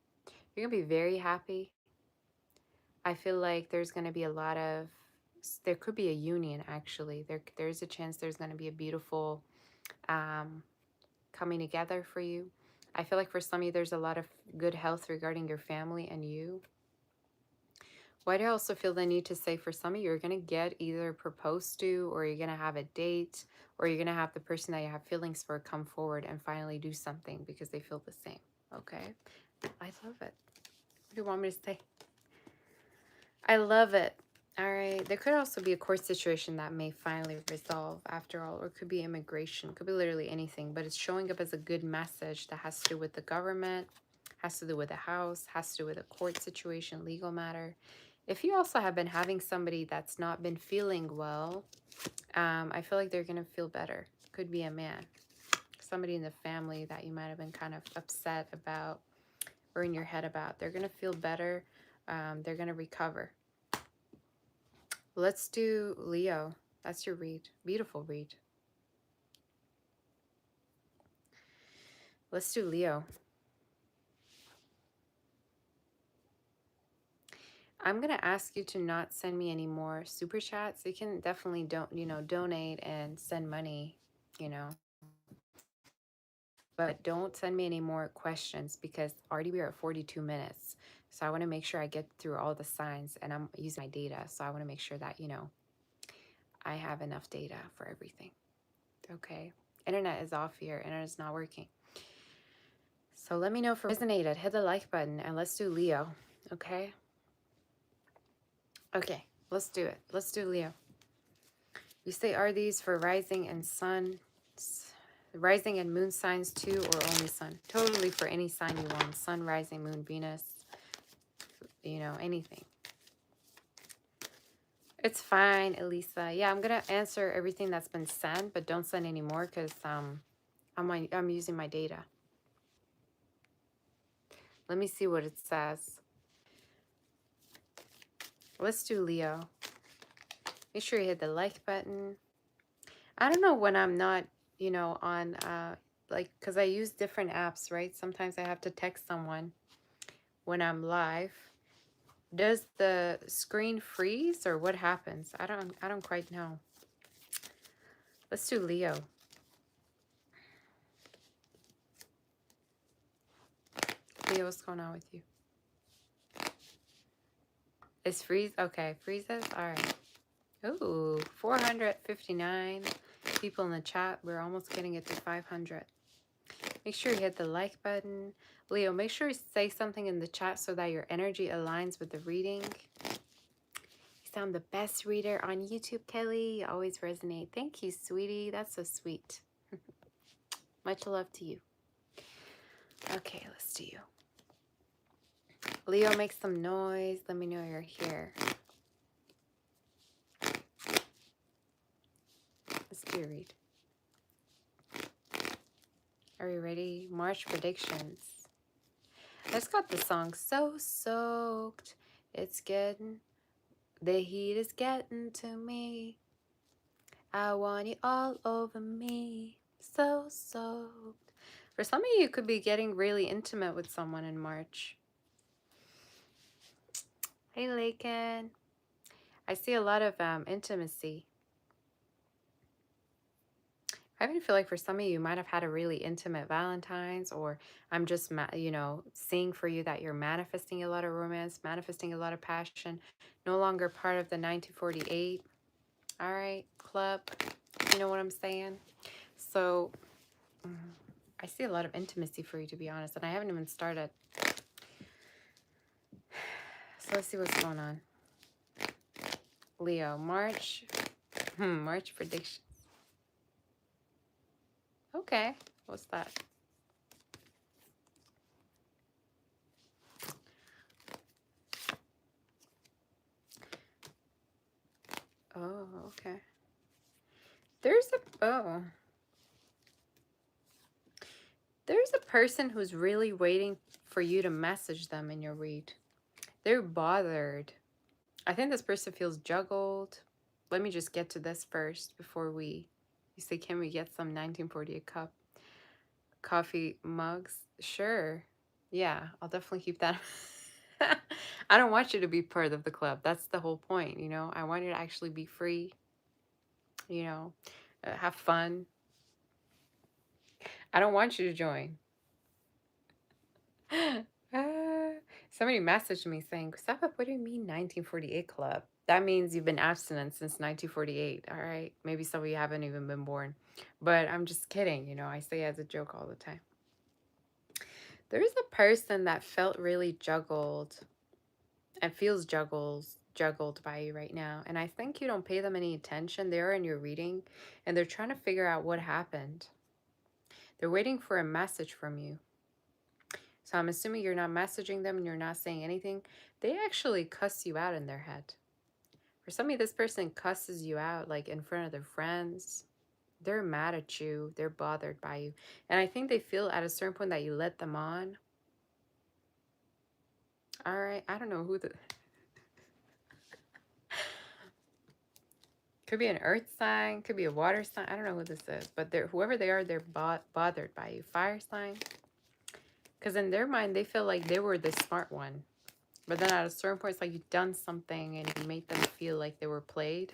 you're going to be very happy. I feel like there's going to be a lot of, there could be a union actually. There's a chance there's going to be a beautiful coming together for you. I feel like for some of you, there's a lot of good health regarding your family and you. Why do I also feel the need to say for some of you, you're going to get either proposed to, or you're going to have a date, or you're going to have the person that you have feelings for come forward and finally do something because they feel the same. Okay? I love it. What do you want me to say? I love it. All right. There could also be a court situation that may finally resolve after all, or it could be immigration. It could be literally anything, but it's showing up as a good message that has to do with the government, has to do with the house, has to do with a court situation, legal matter. If you also have been having somebody that's not been feeling well, I feel like they're going to feel better. Could be a man, somebody in the family that you might have been kind of upset about or in your head about. They're going to feel better. They're going to recover. Let's do Leo. That's your read. Beautiful read. Let's do Leo. I'm going to ask you to not send me any more super chats. You can definitely donate and send money, but don't send me any more questions because already we're at 42 minutes. So I want to make sure I get through all the signs, and I'm using my data. So I want to make sure that, I have enough data for everything. Okay. Internet is off here. Internet is not working. So let me know if it resonated. Hit the like button and let's do Leo. Okay. Okay. Let's do it. Let's do Leo. You say, are these for rising and sun, rising and moon signs too, or only sun? Totally for any sign you want. Sun, rising, moon, Venus, anything. It's fine, Elisa. Yeah, I'm going to answer everything that's been sent, but don't send any more because I'm using my data. Let me see what it says. Let's do Leo. Make sure you hit the like button. I don't know when I'm not, on, because I use different apps, right? Sometimes I have to text someone when I'm live. Does the screen freeze or what happens? I don't quite know. Let's do Leo. Leo, what's going on with you? Is freeze? Okay, freezes? All right. Ooh, 459 people in the chat. We're almost getting it to 500. Make sure you hit the like button. Leo, make sure you say something in the chat so that your energy aligns with the reading. You sound the best reader on YouTube, Kelly. You always resonate. Thank you, sweetie. That's so sweet. Much love to you. Okay, let's do you. Leo, make some noise. Let me know you're here. Let's do a read. Are you ready? March predictions. I just got the song So Soaked. It's getting, the heat is getting to me. I want you all over me. So soaked. For some of you, could be getting really intimate with someone in March. Hey, Lakin. I see a lot of intimacy. I even feel like for some of you, you might have had a really intimate Valentine's, or I'm just, you know, seeing for you that you're manifesting a lot of romance, manifesting a lot of passion, no longer part of the 1948, all right, club. You know what I'm saying? So I see a lot of intimacy for you, to be honest, and I haven't even started. So let's see what's going on. Leo, March. March predictions. Okay, what's that? Oh, okay. There's a person who's really waiting for you to message them in your read. They're bothered. I think this person feels juggled. Let me just get to this first before you say, can we get some 1948 cup coffee mugs? Sure. Yeah, I'll definitely keep that. I don't want you to be part of the club. That's the whole point, you know? I want you to actually be free, you know, have fun. I don't want you to join. Somebody messaged me saying, Gustavo, what do you mean 1948 club? That means you've been abstinent since 1948. All right. Maybe some of you haven't even been born. But I'm just kidding. You know, I say it as a joke all the time. There is a person that felt really juggled and feels juggled by you right now. And I think you don't pay them any attention. They're in your reading and they're trying to figure out what happened. They're waiting for a message from you. So I'm assuming you're not messaging them and you're not saying anything. They actually cuss you out in their head. For some of you, this person cusses you out like in front of their friends. They're mad at you. They're bothered by you. And I think they feel at a certain point that you let them on. All right. I don't know who the... Could be an earth sign. Could be a water sign. I don't know who this is. But whoever they are, they're bothered by you. Fire sign. Because in their mind, they feel like they were the smart one. But then at a certain point, it's like you've done something and you made them feel like they were played.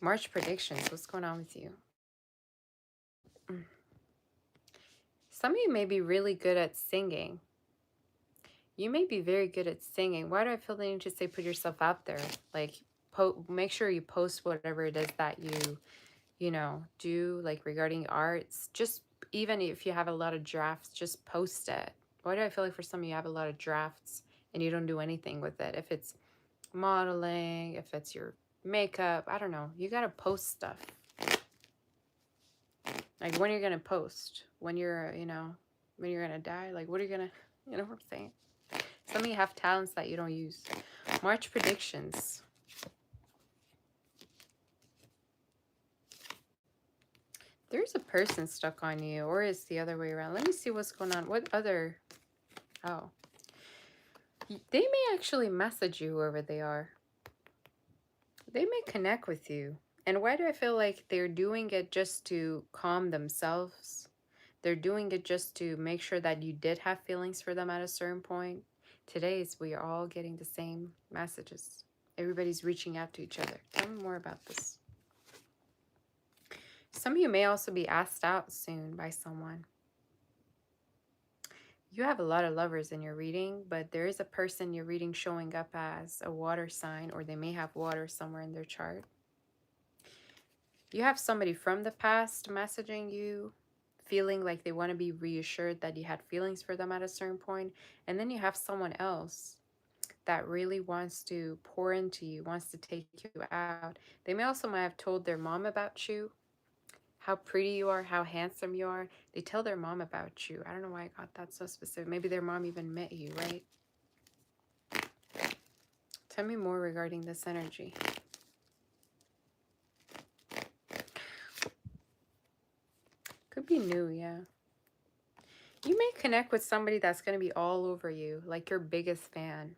March predictions. What's going on with you? Some of you may be really good at singing. You may be very good at singing. Why do I feel the need to say put yourself out there? Like, make sure you post whatever it is that you know, do, like regarding arts. Just even if you have a lot of drafts, just post it. Why do I feel like for some of you have a lot of drafts and you don't do anything with it? If it's modeling, if it's your makeup, I don't know. You got to post stuff. Like, when you're going to post? When you're, you know, when you're going to die? Like, what are you going to, you know what I'm saying? Some of you have talents that you don't use. March predictions. There's a person stuck on you, or it's the other way around. Let me see what's going on. What other... Oh. They may actually message you, whoever they are. They may connect with you. And why do I feel like they're doing it just to calm themselves? They're doing it just to make sure that you did have feelings for them at a certain point. Today, we are all getting the same messages. Everybody's reaching out to each other. Tell me more about this. Some of you may also be asked out soon by someone. You have a lot of lovers in your reading, but there is a person you're reading showing up as a water sign, or they may have water somewhere in their chart. You have somebody from the past messaging you, feeling like they want to be reassured that you had feelings for them at a certain point. And then you have someone else that really wants to pour into you, wants to take you out. They may also might have told their mom about you, how pretty you are, how handsome you are. They tell their mom about you. I don't know why I got that so specific. Maybe their mom even met you, right? Tell me more regarding this energy. Could be new, yeah. You may connect with somebody that's going to be all over you, like your biggest fan.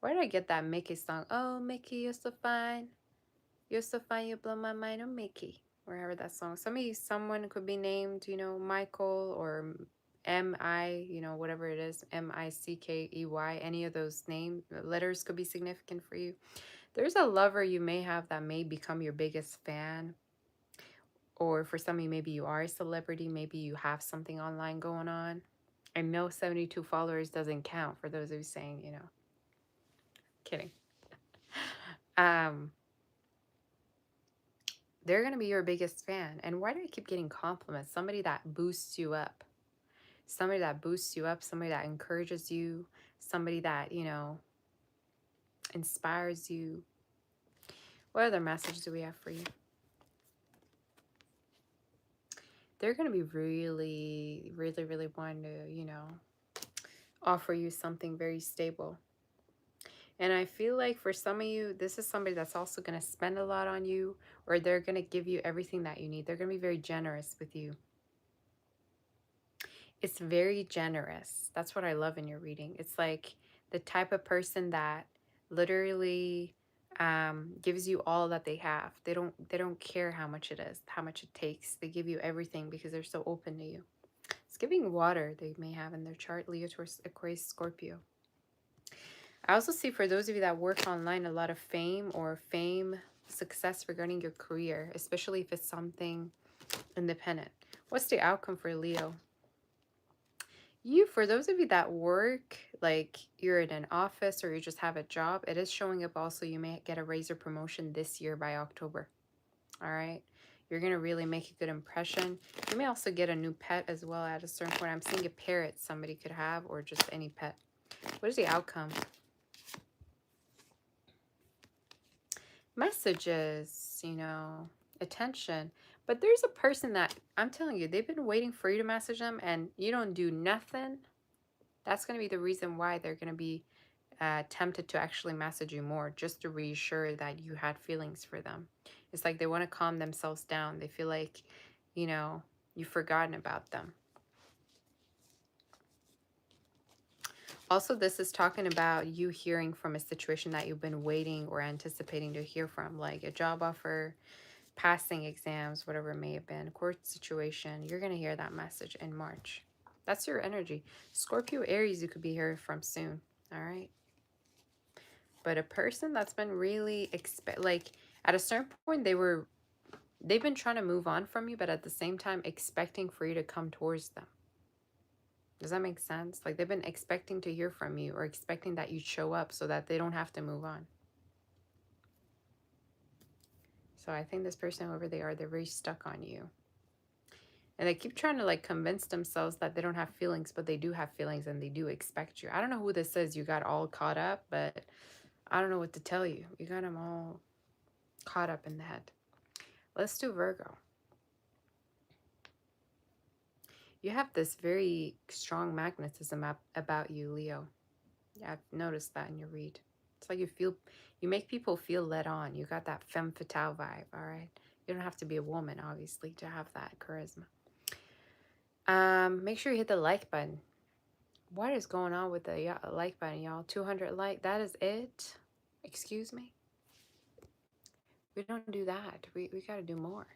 Where did I get that Mickey song? Oh, Mickey, you're so fine. You're so fine, you blow my mind. Oh, Mickey. Wherever that song. Someone could be named, you know, Michael or M-I, you know, whatever it is. M-I-C-K-E-Y. Any of those letters could be significant for you. There's a lover you may have that may become your biggest fan. Or for some of you, maybe you are a celebrity. Maybe you have something online going on. I know 72 followers doesn't count for those of you saying, you know, kidding. Um, they're going to be your biggest fan. And why do I keep getting compliments? Somebody that boosts you up. Somebody that boosts you up. Somebody that encourages you. Somebody that, you know, inspires you. What other message do we have for you? They're going to be really, really, really wanting to, you know, offer you something very stable. And I feel like for some of you, this is somebody that's also going to spend a lot on you, or they're going to give you everything that you need. They're going to be very generous with you. It's very generous. That's what I love in your reading. It's like the type of person that literally gives you all that they have. They don't care how much it is, how much it takes. They give you everything because they're so open to you. It's giving water they may have in their chart, Leo, Taurus, Aquarius, Scorpio. I also see for those of you that work online, a lot of fame or success regarding your career, especially if it's something independent. What's the outcome for Leo? For those of you that work, like you're in an office or you just have a job, it is showing up also. You may get a raise or promotion this year by October. All right. You're going to really make a good impression. You may also get a new pet as well at a certain point. I'm seeing a parrot somebody could have, or just any pet. What is the outcome? Messages, you know, attention. But there's a person that, I'm telling you, they've been waiting for you to message them and you don't do nothing. That's going to be the reason why they're going to be tempted to actually message you more, just to reassure that you had feelings for them. It's like they want to calm themselves down. They feel like, you know, you've forgotten about them. Also, this is talking about you hearing from a situation that you've been waiting or anticipating to hear from, like a job offer, passing exams, whatever it may have been, court situation. You're going to hear that message in March. That's your energy. Scorpio, Aries, you could be hearing from soon. All right. But a person that's been really like at a certain point they've been trying to move on from you, but at the same time expecting for you to come towards them. Does that make sense? Like they've been expecting to hear from you or expecting that you show up so that they don't have to move on. So I think this person, whoever they are, they're very stuck on you. And they keep trying to like convince themselves that they don't have feelings, but they do have feelings and they do expect you. I don't know who this is. You got all caught up, but I don't know what to tell you. You got them all caught up in the head. Let's do Virgo. You have this very strong magnetism about you, Leo. Yeah, I've noticed that in your read. It's like you make people feel led on. You got that femme fatale vibe, all right? You don't have to be a woman, obviously, to have that charisma. Make sure you hit the like button. What is going on with the like button, y'all? 200 like, that is it? Excuse me? We don't do that. We got to do more.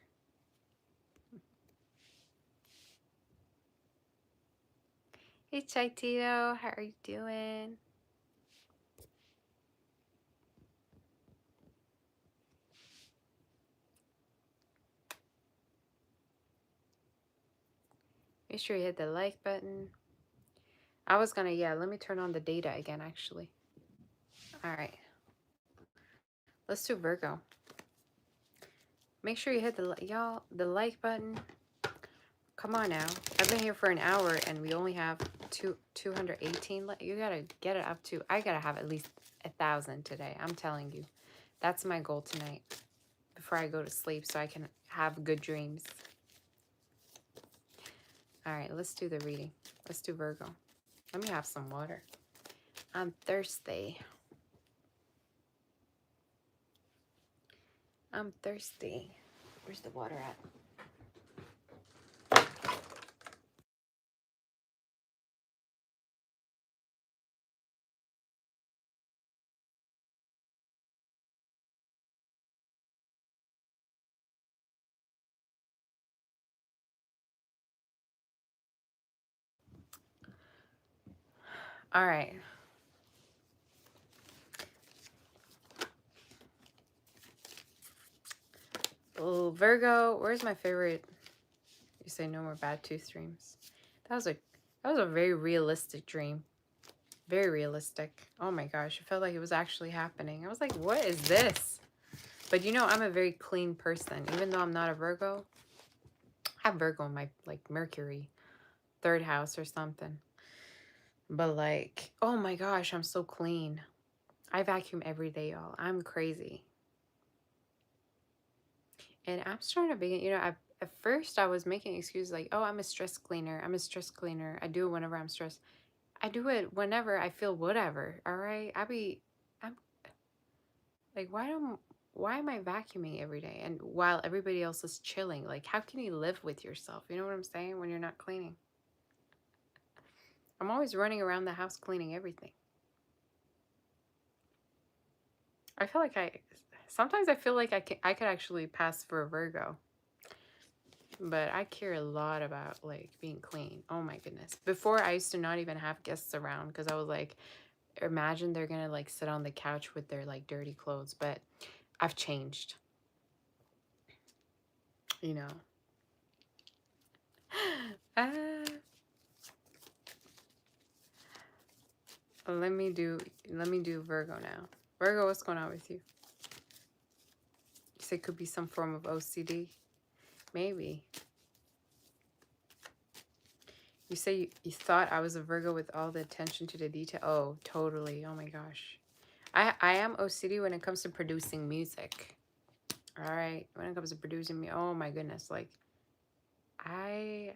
Hey, Chaitito, how are you doing? Make sure you hit the like button. I was gonna, let me turn on the data again, actually. All right. Let's do Virgo. Make sure you hit the like button. Come on now. I've been here for an hour and we only have 218. You gotta get it up to, I gotta have at least 1,000 today. I'm telling you. That's my goal tonight before I go to sleep so I can have good dreams. All right, let's do the reading. Let's do Virgo. Let me have some water. I'm thirsty. I'm thirsty. Where's the water at? All right. Oh, Virgo, where's my favorite? You say no more bad tooth dreams. That was a very realistic dream. Very realistic. Oh my gosh, it felt like it was actually happening. I was like, what is this? But you know, I'm a very clean person. Even though I'm not a Virgo, I have Virgo in my, like, Mercury, 3rd house or something. But like, oh my gosh, I'm so clean. I vacuum every day, y'all. I'm crazy. And I'm starting to begin, you know, at first I was making excuses like, oh, I'm a stress cleaner. I'm a stress cleaner. I do it whenever I'm stressed. I do it whenever I feel whatever. All right. I'm like, why am I vacuuming every day? And while everybody else is chilling, like, how can you live with yourself? You know what I'm saying? When you're not cleaning. I'm always running around the house cleaning everything. I feel like sometimes I feel like I could actually pass for a Virgo. But I care a lot about, like, being clean. Oh my goodness. Before, I used to not even have guests around because I was like, imagine they're gonna, like, sit on the couch with their, like, dirty clothes. But I've changed, you know. uh, let me do Virgo now. Virgo, what's going on with you? You say it could be some form of OCD. Maybe. You say you thought I was a Virgo with all the attention to the detail. Oh, totally. Oh my gosh. I am OCD when it comes to producing music. All right. When it comes to producing me, oh my goodness. Like, yeah.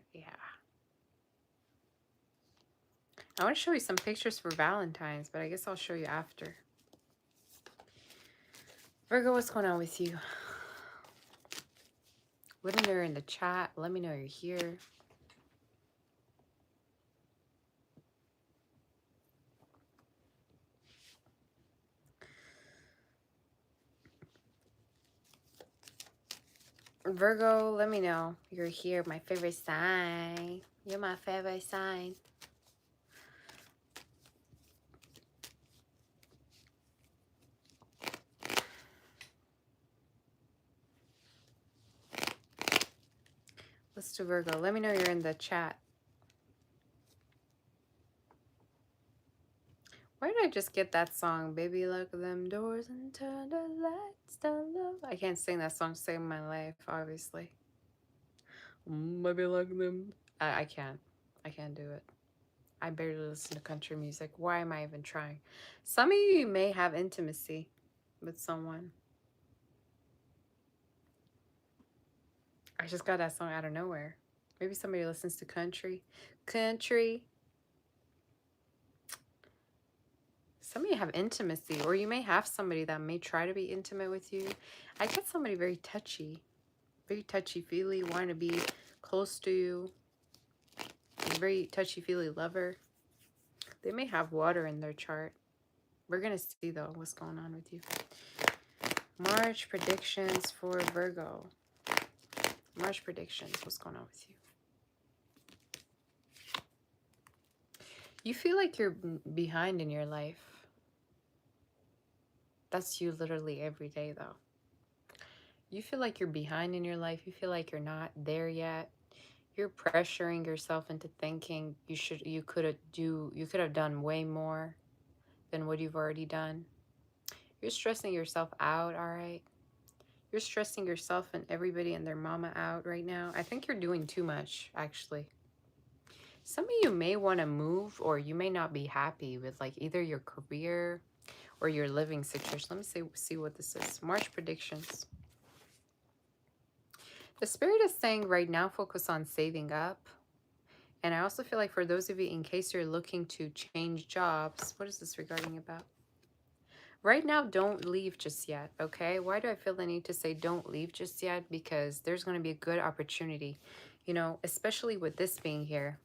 I want to show you some pictures for Valentine's, but I guess I'll show you after. Virgo, what's going on with you? Let me know you're in the chat. Let me know you're here. Virgo, let me know you're here. My favorite sign. You're my favorite sign. Let's do Virgo. Let me know you're in the chat. Why did I just get that song? Baby, lock them doors and turn the lights down low. I can't sing that song to save my life, obviously. Baby, lock them. I can't. I can't do it. I barely listen to country music. Why am I even trying? Some of you may have intimacy with someone. I just got that song out of nowhere. Maybe somebody listens to country. Country. Some of you have intimacy, or you may have somebody that may try to be intimate with you. I get somebody very touchy-feely, wanting to be close to you. A very touchy-feely lover. They may have water in their chart. We're going to see, though, what's going on with you. March predictions for Virgo. March predictions. What's going on with you? You feel like you're behind in your life. That's you literally every day, though. You feel like you're behind in your life. You feel like you're not there yet. You're pressuring yourself into thinking you could have done way more than what you've already done. You're stressing yourself out, all right? You're stressing yourself and everybody and their mama out right now. I think you're doing too much, actually. Some of you may want to move, or you may not be happy with, like, either your career or your living situation. Let me see what this is. March predictions. The Spirit is saying right now, focus on saving up. And I also feel like for those of you, in case you're looking to change jobs, what is this regarding about? Right now, don't leave just yet, okay? Why do I feel the need to say don't leave just yet? Because there's going to be a good opportunity, you know, especially with this being here.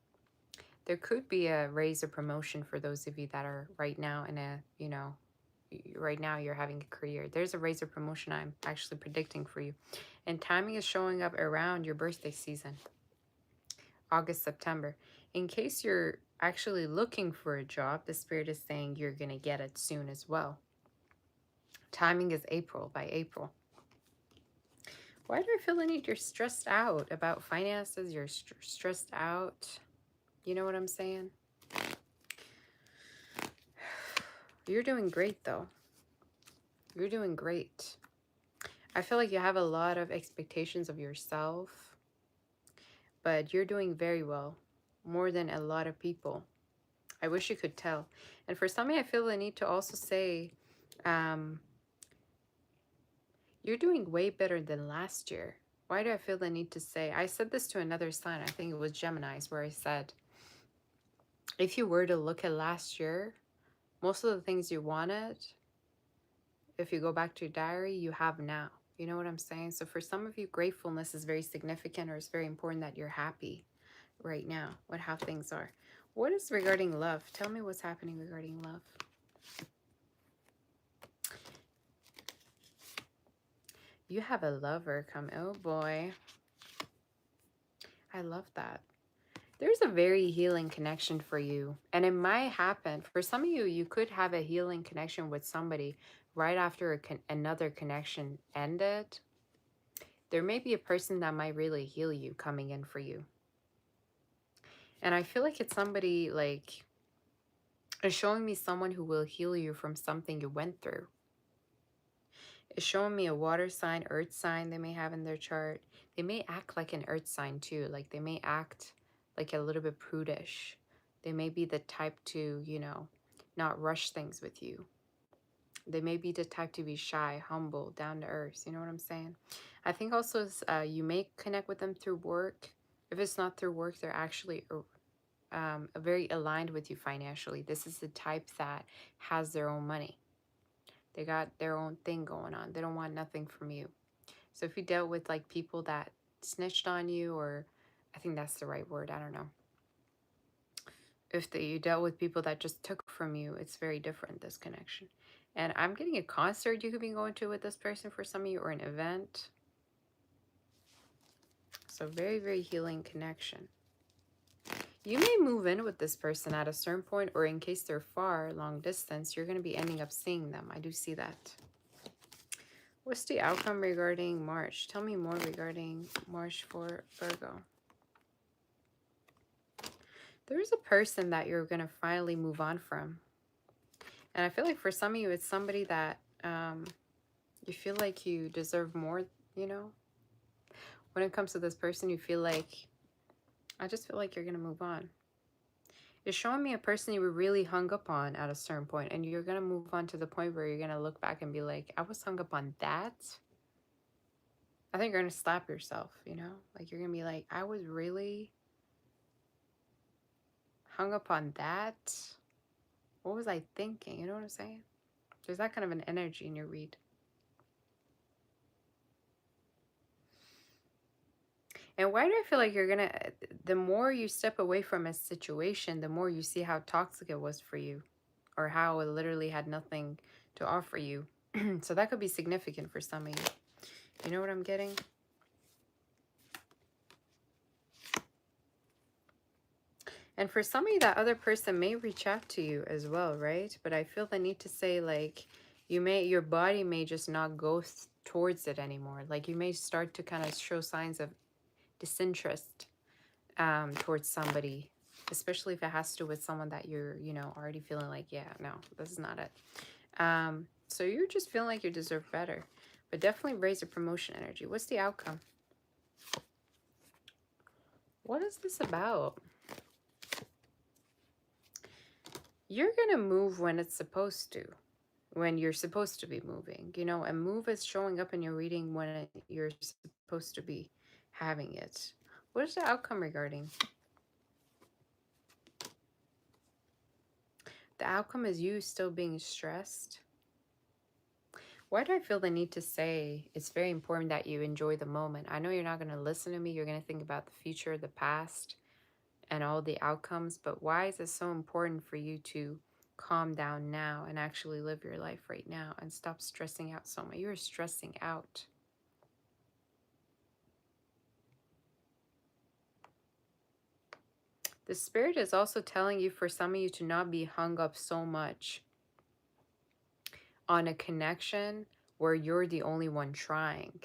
There could be a raise or promotion for those of you that are right now in a, you know, right now you're having a career. There's a raise or promotion I'm actually predicting for you. And timing is showing up around your birthday season. August, September. In case you're actually looking for a job, the Spirit is saying you're going to get it soon as well. Timing is April, by April. Why do I feel the need? You're stressed out about finances. You're stressed out. You know what I'm saying? You're doing great, though. You're doing great. I feel like you have a lot of expectations of yourself, but you're doing very well, more than a lot of people. I wish you could tell. And for some of you, I feel the need to also say, you're doing way better than last year. Why do I feel the need to say? I said this to another sign. I think it was Gemini's, where I said, if you were to look at last year, most of the things you wanted, if you go back to your diary, you have now. You know what I'm saying? So for some of you, gratefulness is very significant, or it's very important that you're happy right now with how things are. What is regarding love? Tell me what's happening regarding love. You have a lover come. Oh boy. I love that. There's a very healing connection for you. And it might happen. For some of you, you could have a healing connection with somebody right after another connection ended. There may be a person that might really heal you coming in for you. And I feel like it's somebody like, it's showing me someone who will heal you from something you went through. It's showing me a water sign, earth sign they may have in their chart. They may act like an earth sign too. Like they may act like a little bit prudish. They may be the type to, you know, not rush things with you. They may be the type to be shy, humble, down to earth. You know what I'm saying? I think also you may connect with them through work. If it's not through work, they're actually very aligned with you financially. This is the type that has their own money. They got their own thing going on. They don't want nothing from you. So if you dealt with like people that snitched on you, or I think that's the right word, I don't know. If you dealt with people that just took from you, it's very different, this connection. And I'm getting a concert you could be going to with this person for some of you, or an event. So very, very healing connection. You may move in with this person at a certain point, or in case they're far, long distance, you're going to be ending up seeing them. I do see that. What's the outcome regarding March? Tell me more regarding March for Virgo. There's a person that you're going to finally move on from. And I feel like for some of you, it's somebody that you feel like you deserve more, you know? When it comes to this person, you feel like, I just feel like you're going to move on. It's showing me a person you were really hung up on at a certain point, and you're going to move on to the point where you're going to look back and be like, I was hung up on that. I think you're going to slap yourself, you know? Like, you're going to be like, I was really hung up on that. What was I thinking? You know what I'm saying? There's that kind of an energy in your read. And why do I feel like you're going to, the more you step away from a situation, the more you see how toxic it was for you, or how it literally had nothing to offer you. So that could be significant for some of you. You know what I'm getting? And for some of you, that other person may reach out to you as well, right? But I feel the need to say, like, your body may just not go towards it anymore. Like, you may start to kind of show signs of disinterest towards somebody, especially if it has to do with someone that you're, you know, already feeling like, yeah, no, this is not it. So you're just feeling like you deserve better. But definitely raise your promotion energy. What's the outcome? What is this about? You're going to move when it's supposed to. When you're supposed to be moving. You know, a move is showing up in your reading when you're supposed to be having it. What is the outcome regarding? The outcome is you still being stressed. Why do I feel the need to say it's very important that you enjoy the moment? I know you're not going to listen to me. You're going to think about the future, the past, and all the outcomes. But why is it so important for you to calm down now and actually live your life right now and stop stressing out so much? You're stressing out. The spirit is also telling you, for some of you, to not be hung up so much on a connection where you're the only one trying.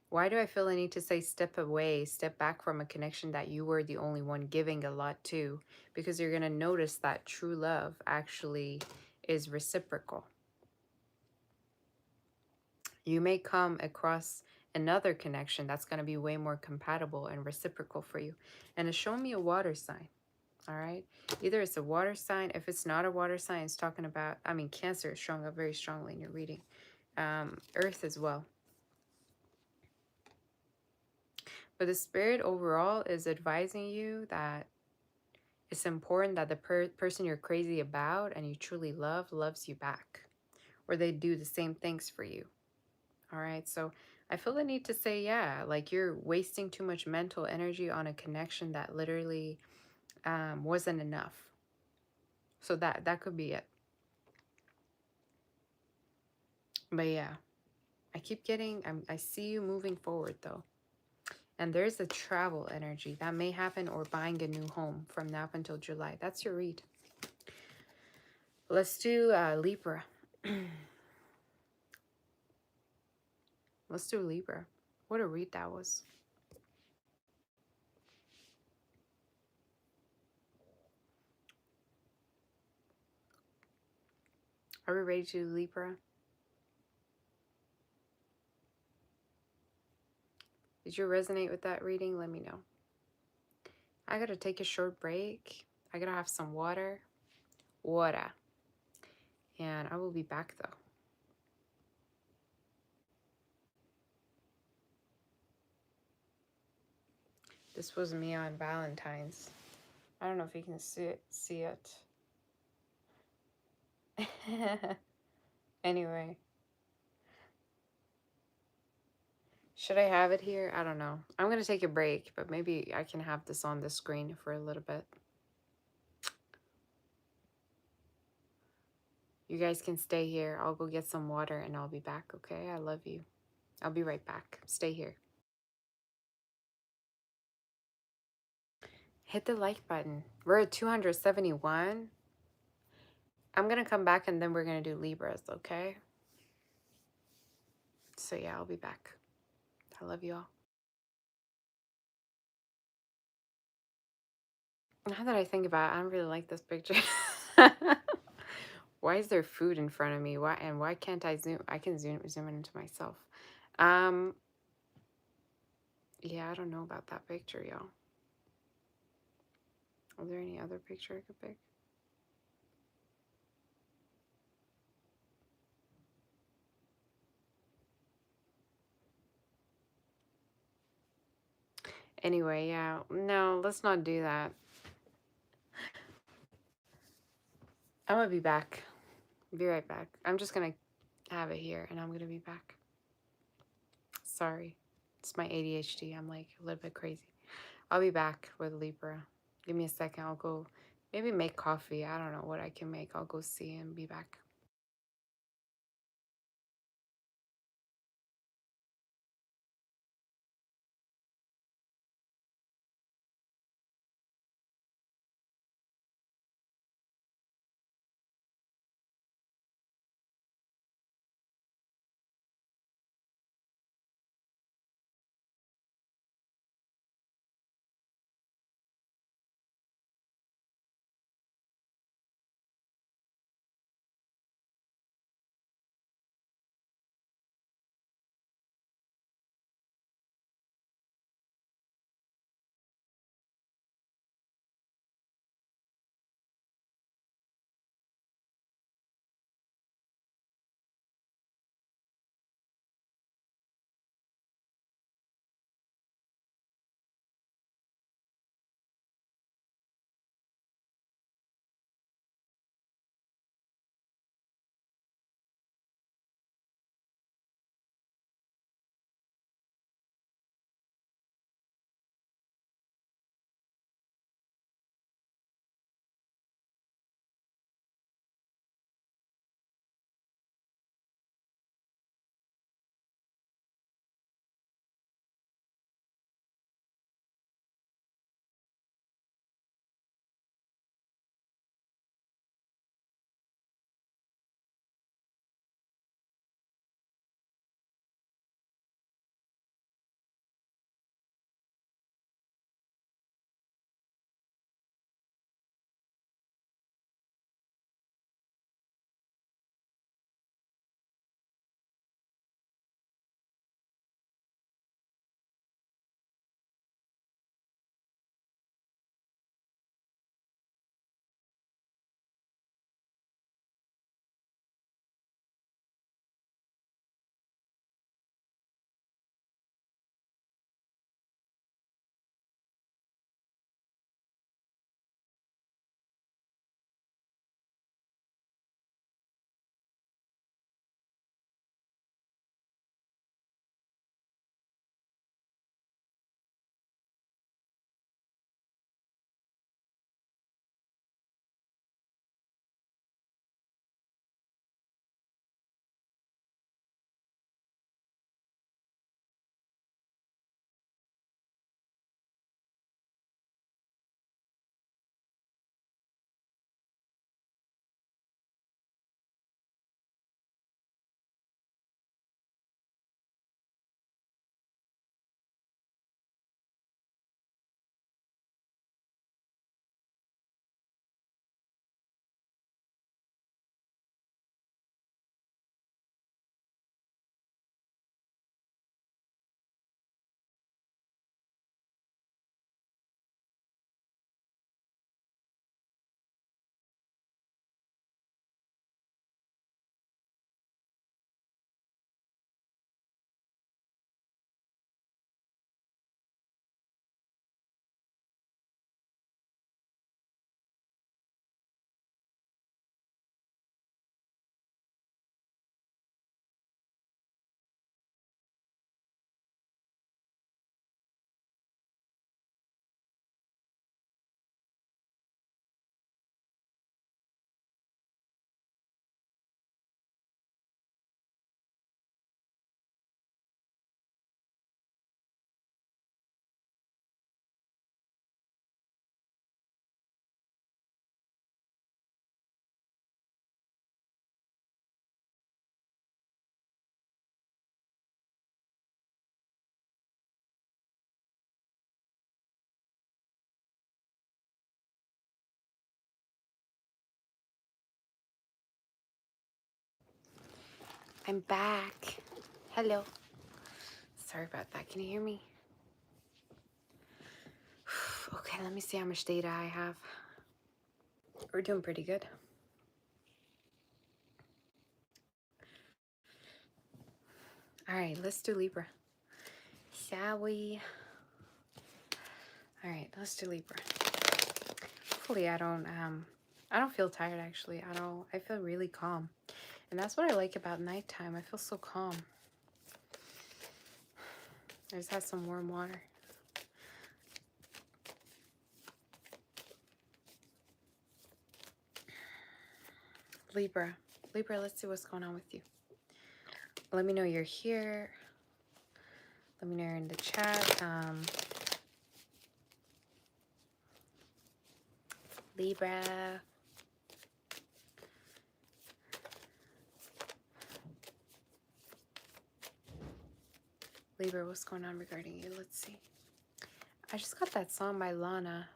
Why do I feel I need to say step away, step back from a connection that you were the only one giving a lot to? Because you're going to notice that true love actually is reciprocal. You may come across another connection that's going to be way more compatible and reciprocal for you. And it's showing me a water sign. All right. Either it's a water sign. If it's not a water sign, it's talking about, I mean, Cancer is showing up very strongly in your reading. Earth as well. But the spirit overall is advising you that it's important that the person you're crazy about and you truly love loves you back. Or they do the same things for you. All right. So I feel the need to say, yeah, like you're wasting too much mental energy on a connection that literally wasn't enough. So that could be it. But yeah, I keep getting, I see you moving forward though. And there's a travel energy that may happen, or buying a new home from now up until July. That's your read. Let's do Libra. Let's do Libra. What a read that was. Are we ready to do Libra? Did you resonate with that reading? Let me know. I gotta take a short break. I gotta have some water. Water. And I will be back though. This was me on Valentine's. I don't know if you can see it. Anyway. Should I have it here? I don't know. I'm going to take a break, but maybe I can have this on the screen for a little bit. You guys can stay here. I'll go get some water and I'll be back, okay? I love you. I'll be right back. Stay here. Hit the like button. We're at 271. I'm going to come back and then we're going to do Libras, okay? So yeah, I'll be back. I love you all. Now that I think about it, I don't really like this picture. Why is there food in front of me? Why can't I zoom? I can zoom it into myself. Yeah, I don't know about that picture, y'all. Is there any other picture I could pick? Anyway, yeah. No, let's not do that. I'm gonna be back. Be right back. I'm just gonna have it here and I'm gonna be back. Sorry. It's my ADHD. I'm like a little bit crazy. I'll be back with Libra. Give me a second. I'll go maybe make coffee. I don't know what I can make. I'll go see and be back. I'm back. Hello. Sorry about that. Can you hear me? Okay, let me see how much data I have. We're doing pretty good. All right, let's do Libra. Shall we? All right, let's do Libra. Hopefully I don't feel tired actually. I feel really calm. And that's what I like about nighttime. I feel so calm. I just had some warm water. Libra. Libra, let's see what's going on with you. Let me know you're here. Let me know you're in the chat. Libra. Libra, what's going on regarding you? Let's see. I just got that song by Lana.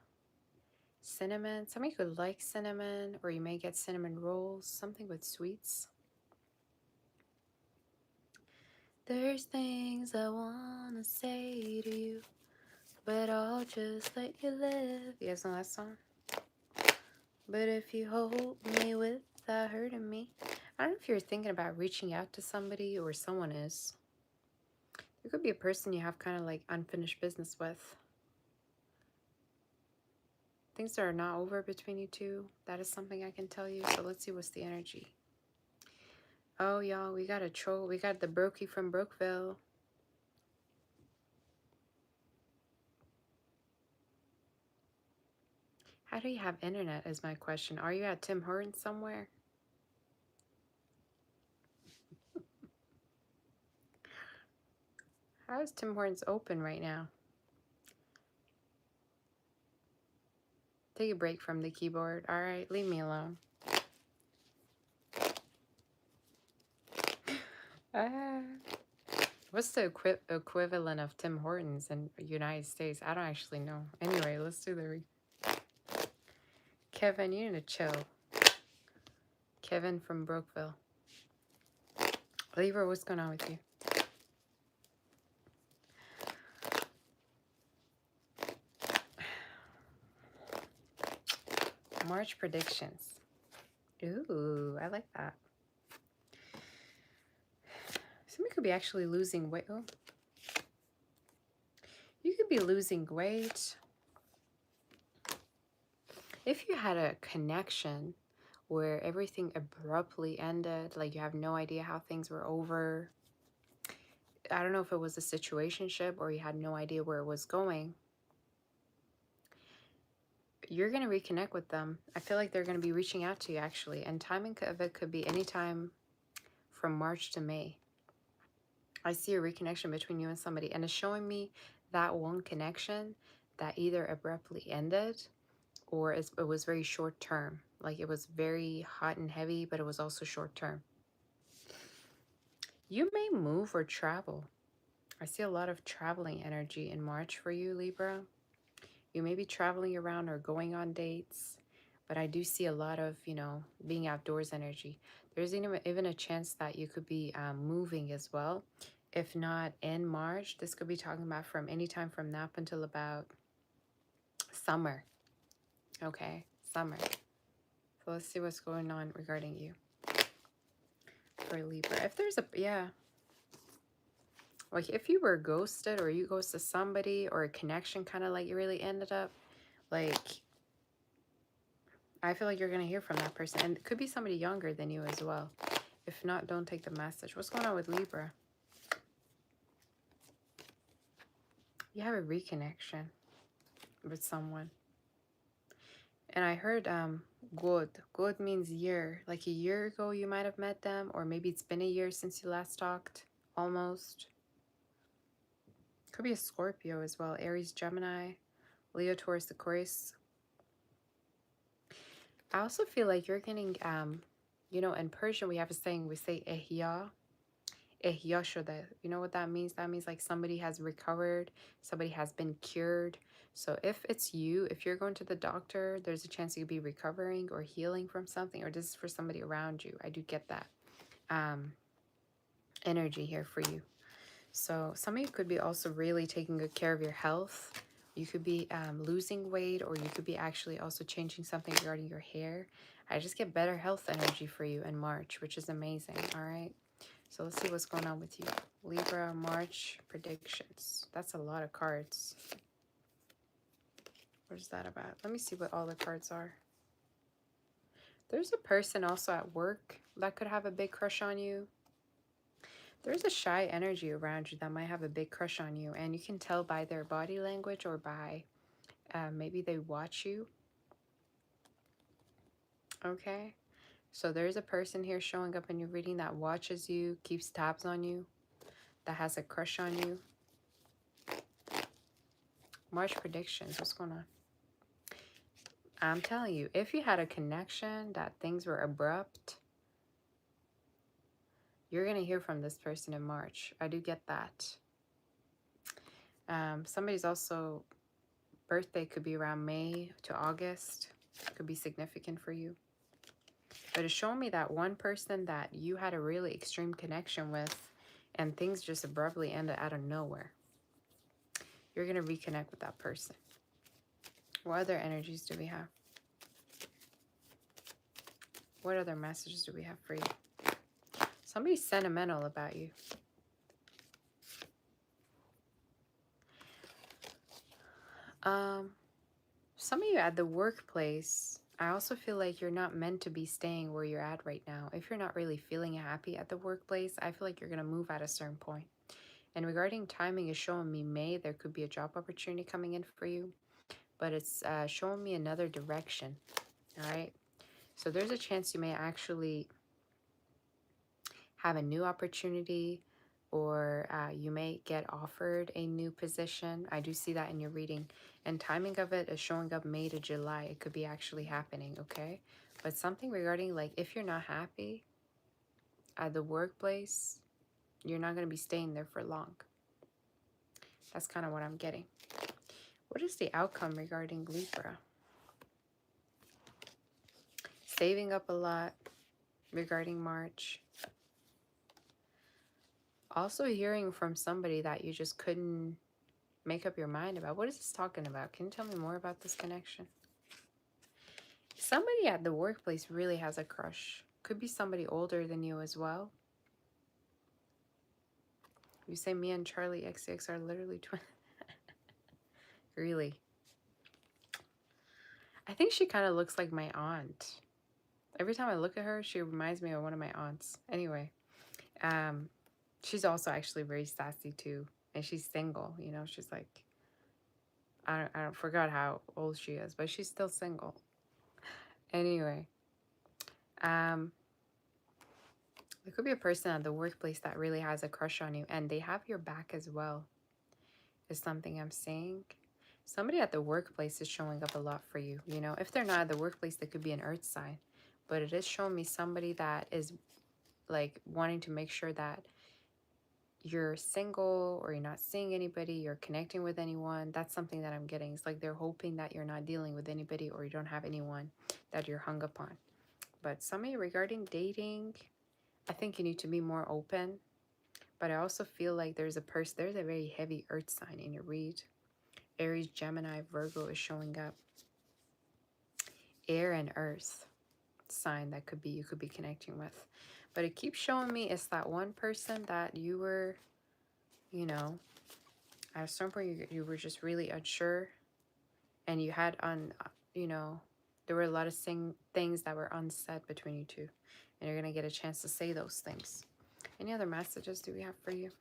Cinnamon. Some of you could like cinnamon, or you may get cinnamon rolls. Something with sweets. There's things I want to say to you, but I'll just let you live. You guys know that song? But if you hold me without hurting me. I don't know if you're thinking about reaching out to somebody or someone is. There could be a person you have kind of like unfinished business with. Things that are not over between you two. That is something I can tell you. So let's see what's the energy. Oh, y'all, we got a troll. We got the Brokey from Brokeville. How do you have internet is my question. Are you at Tim Hortons somewhere? How is Tim Hortons open right now? Take a break from the keyboard. All right, leave me alone. What's the equivalent of Tim Hortons in the United States? I don't actually know. Anyway, let's do the Kevin, you need to chill. Kevin from Brokeville. Libra, what's going on with you? March predictions. Ooh, I like that. Somebody could be actually losing weight. Oh. You could be losing weight. If you had a connection where everything abruptly ended, like you have no idea how things were over. I don't know if it was a situationship or you had no idea where it was going. You're going to reconnect with them. I feel like they're going to be reaching out to you actually. And timing of it could be anytime from March to May. I see a reconnection between you and somebody. And it's showing me that one connection that either abruptly ended or it was very short term. Like it was very hot and heavy, but it was also short term. You may move or travel. I see a lot of traveling energy in March for you, Libra. You may be traveling around or going on dates, but I do see a lot of, you know, being outdoors energy. There's even a chance that you could be moving as well. If not in March, this could be talking about from anytime from now up until about summer. Okay, summer. So let's see what's going on regarding you for Libra. If there's a, yeah. Like if you were ghosted or you ghosted somebody or a connection kind of like you really ended up, like, I feel like you're going to hear from that person. And it could be somebody younger than you as well. If not, don't take the message. What's going on with Libra? You have a reconnection with someone. And I heard good. Good means year. Like a year ago you might have met them. Or maybe it's been a year since you last talked. Almost. Could be a Scorpio as well. Aries, Gemini, Leo, Taurus, Aquarius. I also feel like you're getting, you know, in Persian we have a saying, we say ihya. Ihya shoda. You know what that means? That means like somebody has recovered, somebody has been cured. So if it's you, if you're going to the doctor, there's a chance you could be recovering or healing from something, or this is for somebody around you. I do get that. energy here for you. So some of you could be also really taking good care of your health. You could be losing weight, or you could be actually also changing something regarding your hair. I just get better health energy for you in March, which is amazing. All right. So let's see what's going on with you. Libra March predictions. That's a lot of cards. What is that about? Let me see what all the cards are. There's a person also at work that could have a big crush on you. There's a shy energy around you that might have a big crush on you, and you can tell by their body language or by maybe they watch you. Okay, so there's a person here showing up in your reading that watches you, keeps tabs on you, that has a crush on you. March predictions, what's going on? I'm telling you, if you had a connection that things were abrupt, you're going to hear from this person in March. I do get that. Somebody's also birthday could be around May to August. Could be significant for you. But it's showing me that one person that you had a really extreme connection with and things just abruptly ended out of nowhere. You're going to reconnect with that person. What other energies do we have? What other messages do we have for you? Somebody's sentimental about you. Some of you at the workplace, I also feel like you're not meant to be staying where you're at right now. If you're not really feeling happy at the workplace, I feel like you're going to move at a certain point. And regarding timing, is showing me May. There could be a job opportunity coming in for you, but it's showing me another direction. All right. So there's a chance you may actually have a new opportunity, or you may get offered a new position. I do see that in your reading. And timing of it is showing up May to July. It could be actually happening, okay? But something regarding, like, if you're not happy at the workplace, you're not going to be staying there for long. That's kind of what I'm getting. What is the outcome regarding Libra? Saving up a lot regarding March. Also hearing from somebody that you just couldn't make up your mind about. What is this talking about? Can you tell me more about this connection? Somebody at the workplace really has a crush. Could be somebody older than you as well. You say me and Charlie XCX are literally twins. Really? I think she kind of looks like my aunt. Every time I look at her, she reminds me of one of my aunts. Anyway, she's also actually very sassy too. And she's single, you know, she's like, I don't forgot how old she is, but she's still single. Anyway, there could be a person at the workplace that really has a crush on you, and they have your back as well, is something I'm seeing. Somebody at the workplace is showing up a lot for you. You know, if they're not at the workplace, they could be an earth sign. But it is showing me somebody that is like wanting to make sure that you're single, or you're not seeing anybody, you're connecting with anyone. That's something that I'm getting. It's like they're hoping that you're not dealing with anybody, or you don't have anyone that you're hung up on. But somebody regarding dating, I think you need to be more open. But I also feel like there's a very heavy earth sign in your read. Aries, Gemini, Virgo is showing up. Air and earth sign that you could be connecting with. But it keeps showing me it's that one person that you were, you know, at some point you were just really unsure, and you had you know, there were a lot of things that were unsaid between you two, and you're going to get a chance to say those things. Any other messages do we have for you?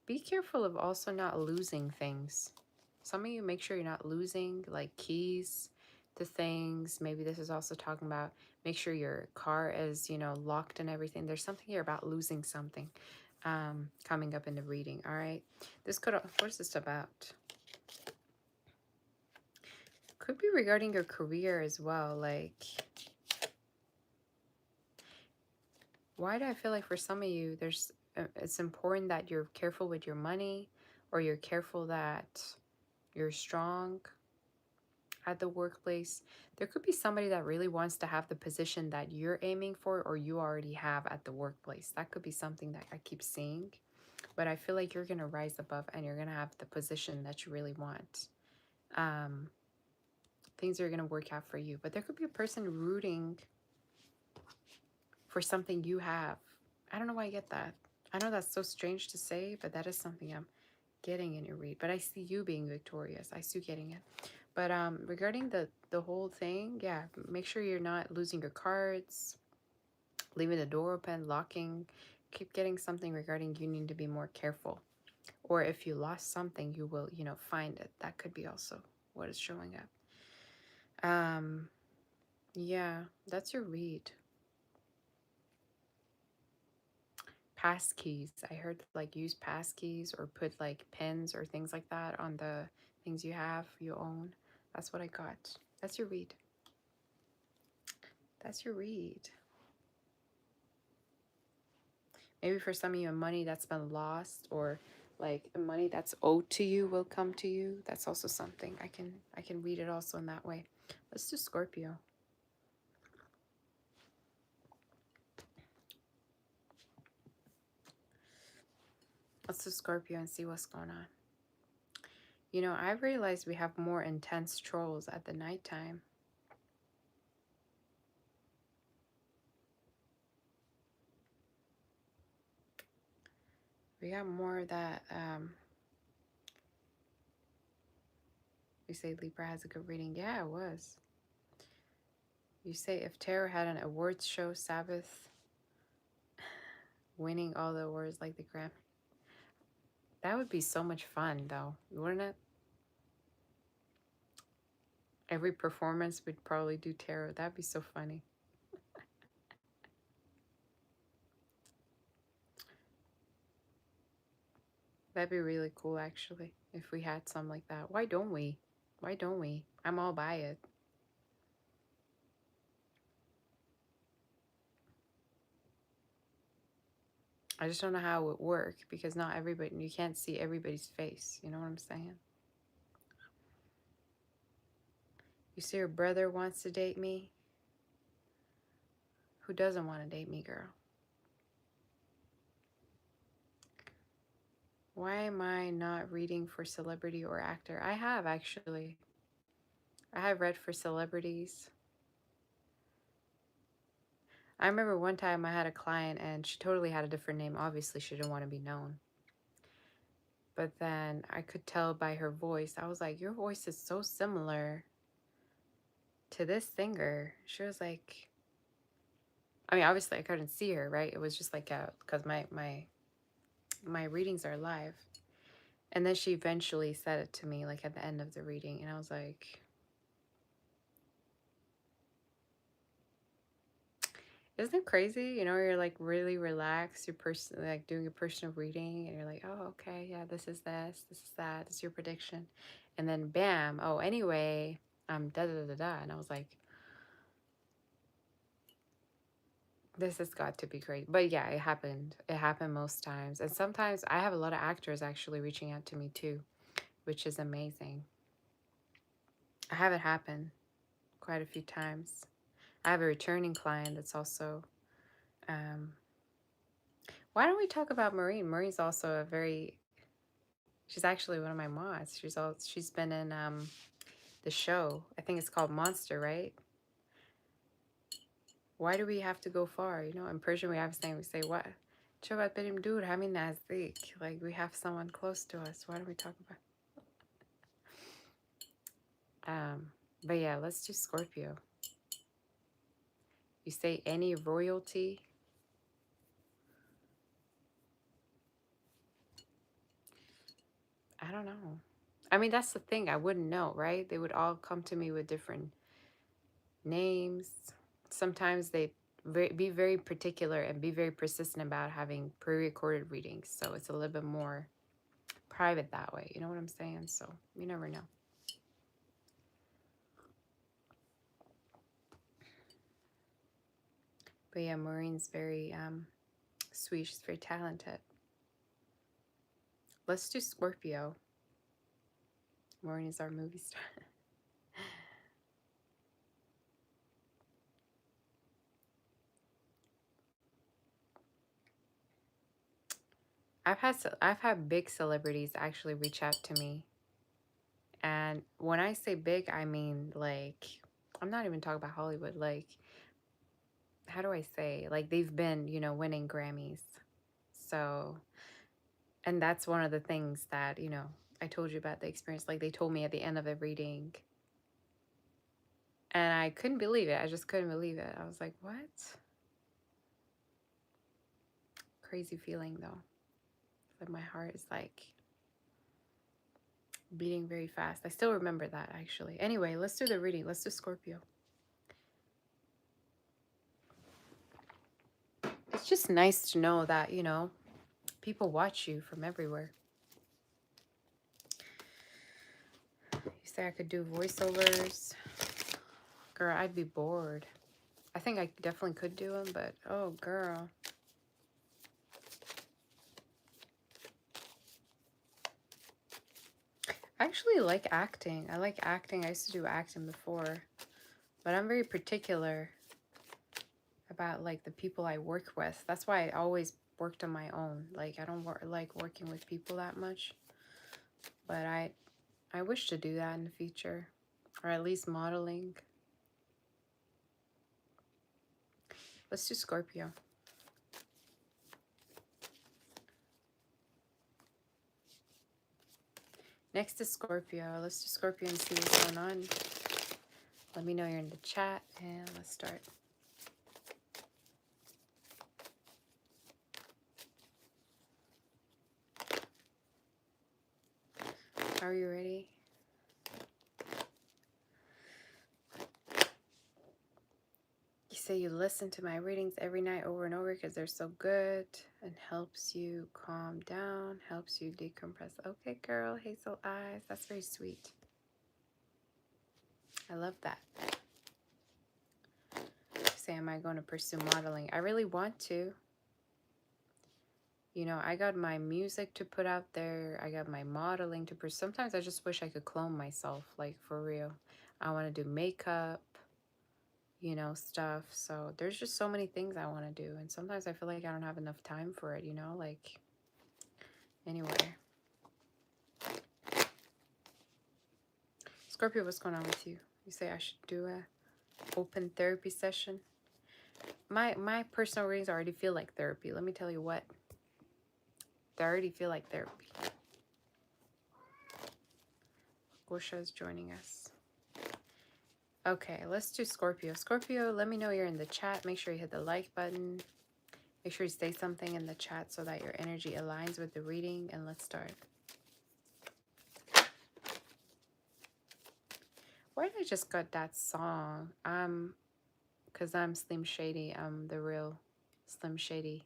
Be careful of also not losing things. Some of you, make sure you're not losing like keys to things. Maybe this is also talking about make sure your car is, you know, locked and everything. There's something here about losing something coming up in the reading. All right. This could, what is this about? Could be regarding your career as well. Like, why do I feel like for some of you, it's important that you're careful with your money, or you're careful that you're strong. at the workplace. There could be somebody that really wants to have the position that you're aiming for or you already have at the workplace. That could be something that I keep seeing. But I feel like you're going to rise above and you're going to have the position that you really want. Things are going to work out for you. But there could be a person rooting for something you have. I don't know why I get that. I know that's so strange to say, but that is something I'm getting in your read. But I see you being victorious. I see you getting it. But regarding the whole thing, yeah, make sure you're not losing your cards, leaving the door open, locking. Keep getting something regarding you need to be more careful. Or if you lost something, you will, you know, find it. That could be also what is showing up. Yeah, that's your read. Pass keys. I heard like use pass keys or put like pins or things like that on the things you own. That's what I got. That's your read. That's your read. Maybe for some of you, money that's been lost or like money that's owed to you will come to you. That's also something. I can read it also in that way. Let's do Scorpio. Let's do Scorpio and see what's going on. You know, I realized we have more intense trolls at the nighttime. We got more that, you say Libra has a good reading. Yeah, it was. You say if tarot had an awards show, Sabbath winning all the awards like the Grammy. That would be so much fun, though, wouldn't it? Every performance would probably do tarot. That'd be so funny. That'd be really cool, actually, if we had some like that. Why don't we? Why don't we? I'm all by it. I just don't know how it would work because not everybody, you can't see everybody's face. You know what I'm saying? You see your brother wants to date me? Who doesn't want to date me, girl? Why am I not reading for celebrity or actor? I have, actually. I have read for celebrities. I remember one time I had a client and she totally had a different name. Obviously, she didn't want to be known. But then I could tell by her voice. I was like, your voice is so similar to this singer. She was like, I mean, obviously I couldn't see her, right? It was just like, because my readings are live. And then she eventually said it to me, like at the end of the reading. And I was like, isn't it crazy? You know, you're like really relaxed. You're like doing a personal reading, and you're like, oh, okay, yeah, this is this is that. This is your prediction, and then bam, oh, anyway, da da da da. And I was like, this has got to be great. But yeah, it happened. It happened most times, and sometimes I have a lot of actors actually reaching out to me too, which is amazing. I have it happen quite a few times. I have a returning client that's also. Why don't we talk about Maureen? Maureen's also a very. She's actually one of my mods. She's been in the show. I think it's called Monster, right? Why do we have to go far? You know, in Persian we have a saying. We say what? Chobat benim dur hamin nazdik. Like we have someone close to us. Why don't we talk about? But yeah, let's do Scorpio. You say any royalty. I don't know. I mean, that's the thing. I wouldn't know, right? They would all come to me with different names. Sometimes they be very particular and be very persistent about having pre-recorded readings. So it's a little bit more private that way. You know what I'm saying? So you never know. But yeah, Maureen's very sweet. She's very talented. Let's do Scorpio. Maureen is our movie star. I've had big celebrities actually reach out to me. And when I say big, I mean like I'm not even talking about Hollywood. Like, how do I say? Like they've been, you know, winning Grammys. So, and that's one of the things that, you know, I told you about the experience. Like they told me at the end of the reading, and I couldn't believe it. I just couldn't believe it. I was like, what? Crazy feeling though. Like my heart is like beating very fast. I still remember that actually. Anyway, let's do the reading. Let's do Scorpio. It's just nice to know that, you know, people watch you from everywhere. You say I could do voiceovers. Girl, I'd be bored. I think I definitely could do them, but oh, girl. I actually like acting. I like acting. I used to do acting before. But I'm very particular about, like, the people I work with. That's why I always worked on my own. Like, I don't like working with people that much. But I wish to do that in the future. Or at least modeling. Let's do Scorpio. Next is Scorpio. Let's do Scorpio and see what's going on. Let me know you're in the chat, and let's start. Are you ready? You say you listen to my readings every night over and over because they're so good and helps you calm down, helps you decompress. Okay, girl, hazel eyes. That's very sweet. I love that. You say, am I going to pursue modeling? I really want to. You know, I got my music to put out there. I got my modeling to pursue. Sometimes I just wish I could clone myself, like for real. I want to do makeup, you know, stuff. So there's just so many things I want to do. And sometimes I feel like I don't have enough time for it, you know, like anyway. Scorpio, what's going on with you? You say I should do a open therapy session. My personal readings already feel like therapy. Let me tell you what. They already feel like therapy. Gosha is joining us. Okay, let's do Scorpio. Scorpio, let me know you're in the chat. Make sure you hit the like button. Make sure you say something in the chat so that your energy aligns with the reading. And let's start. Why did I just got that song? Because I'm Slim Shady. I'm the real Slim Shady.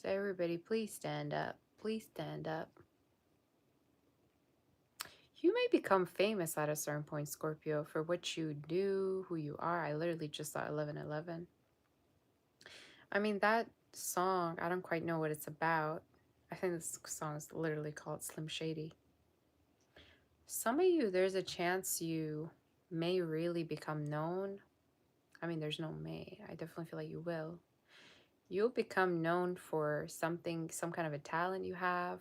So everybody, please stand up. Please stand up. You may become famous at a certain point, Scorpio, for what you do, who you are. I literally just saw 1111. I mean, that song, I don't quite know what it's about. I think this song is literally called Slim Shady. Some of you, there's a chance you may really become known. I mean, there's no may. I definitely feel like you will. You'll become known for something, some kind of a talent you have.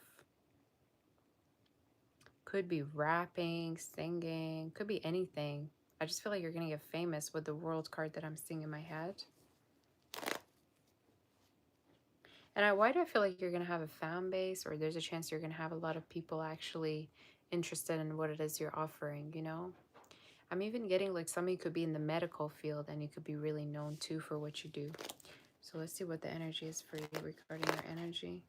Could be rapping, singing, could be anything. I just feel like you're going to get famous with the world card that I'm seeing in my head. And why do I feel like you're going to have a fan base, or there's a chance you're going to have a lot of people actually interested in what it is you're offering, you know? I'm even getting like some of you could be in the medical field and you could be really known too for what you do. So let's see what the energy is for you regarding your energy.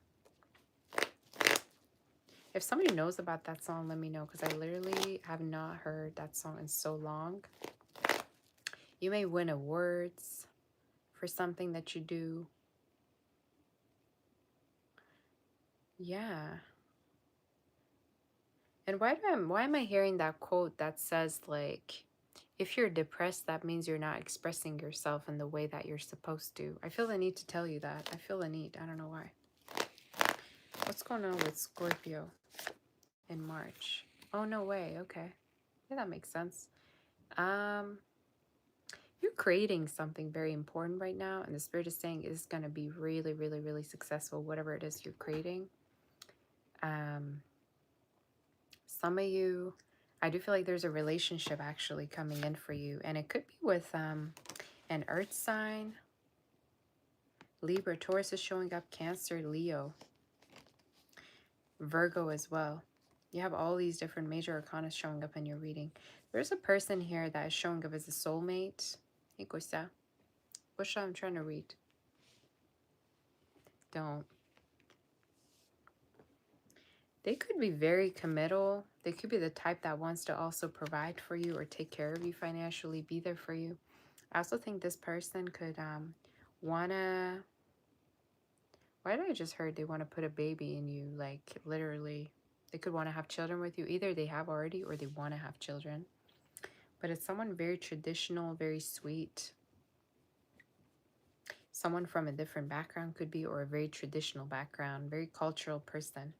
If somebody knows about that song, let me know, because I literally have not heard that song in so long. You may win awards for something that you do. Yeah. And why am I hearing that quote that says, like, if you're depressed, that means you're not expressing yourself in the way that you're supposed to. I feel the need to tell you that. I feel the need. I don't know why. What's going on with Scorpio in March? Oh, no way. Okay. Yeah, that makes sense. You're creating something very important right now, and the Spirit is saying it's going to be really, really, really successful, whatever it is you're creating. Some of you, I do feel like there's a relationship actually coming in for you, and it could be with an earth sign. Libra, Taurus is showing up, Cancer, Leo, Virgo as well. You have all these different major arcana showing up in your reading. There's a person here that is showing up as a soulmate. Hey, Costa. What's I'm trying to read? Don't. They could be very committal. They could be the type that wants to also provide for you or take care of you financially, be there for you. I also think this person could wanna, why did I just heard they want to put a baby in you? Like literally, they could want to have children with you. Either they have already or they want to have children. But it's someone very traditional, very sweet. Someone from a different background could be, or a very traditional background, very cultural person.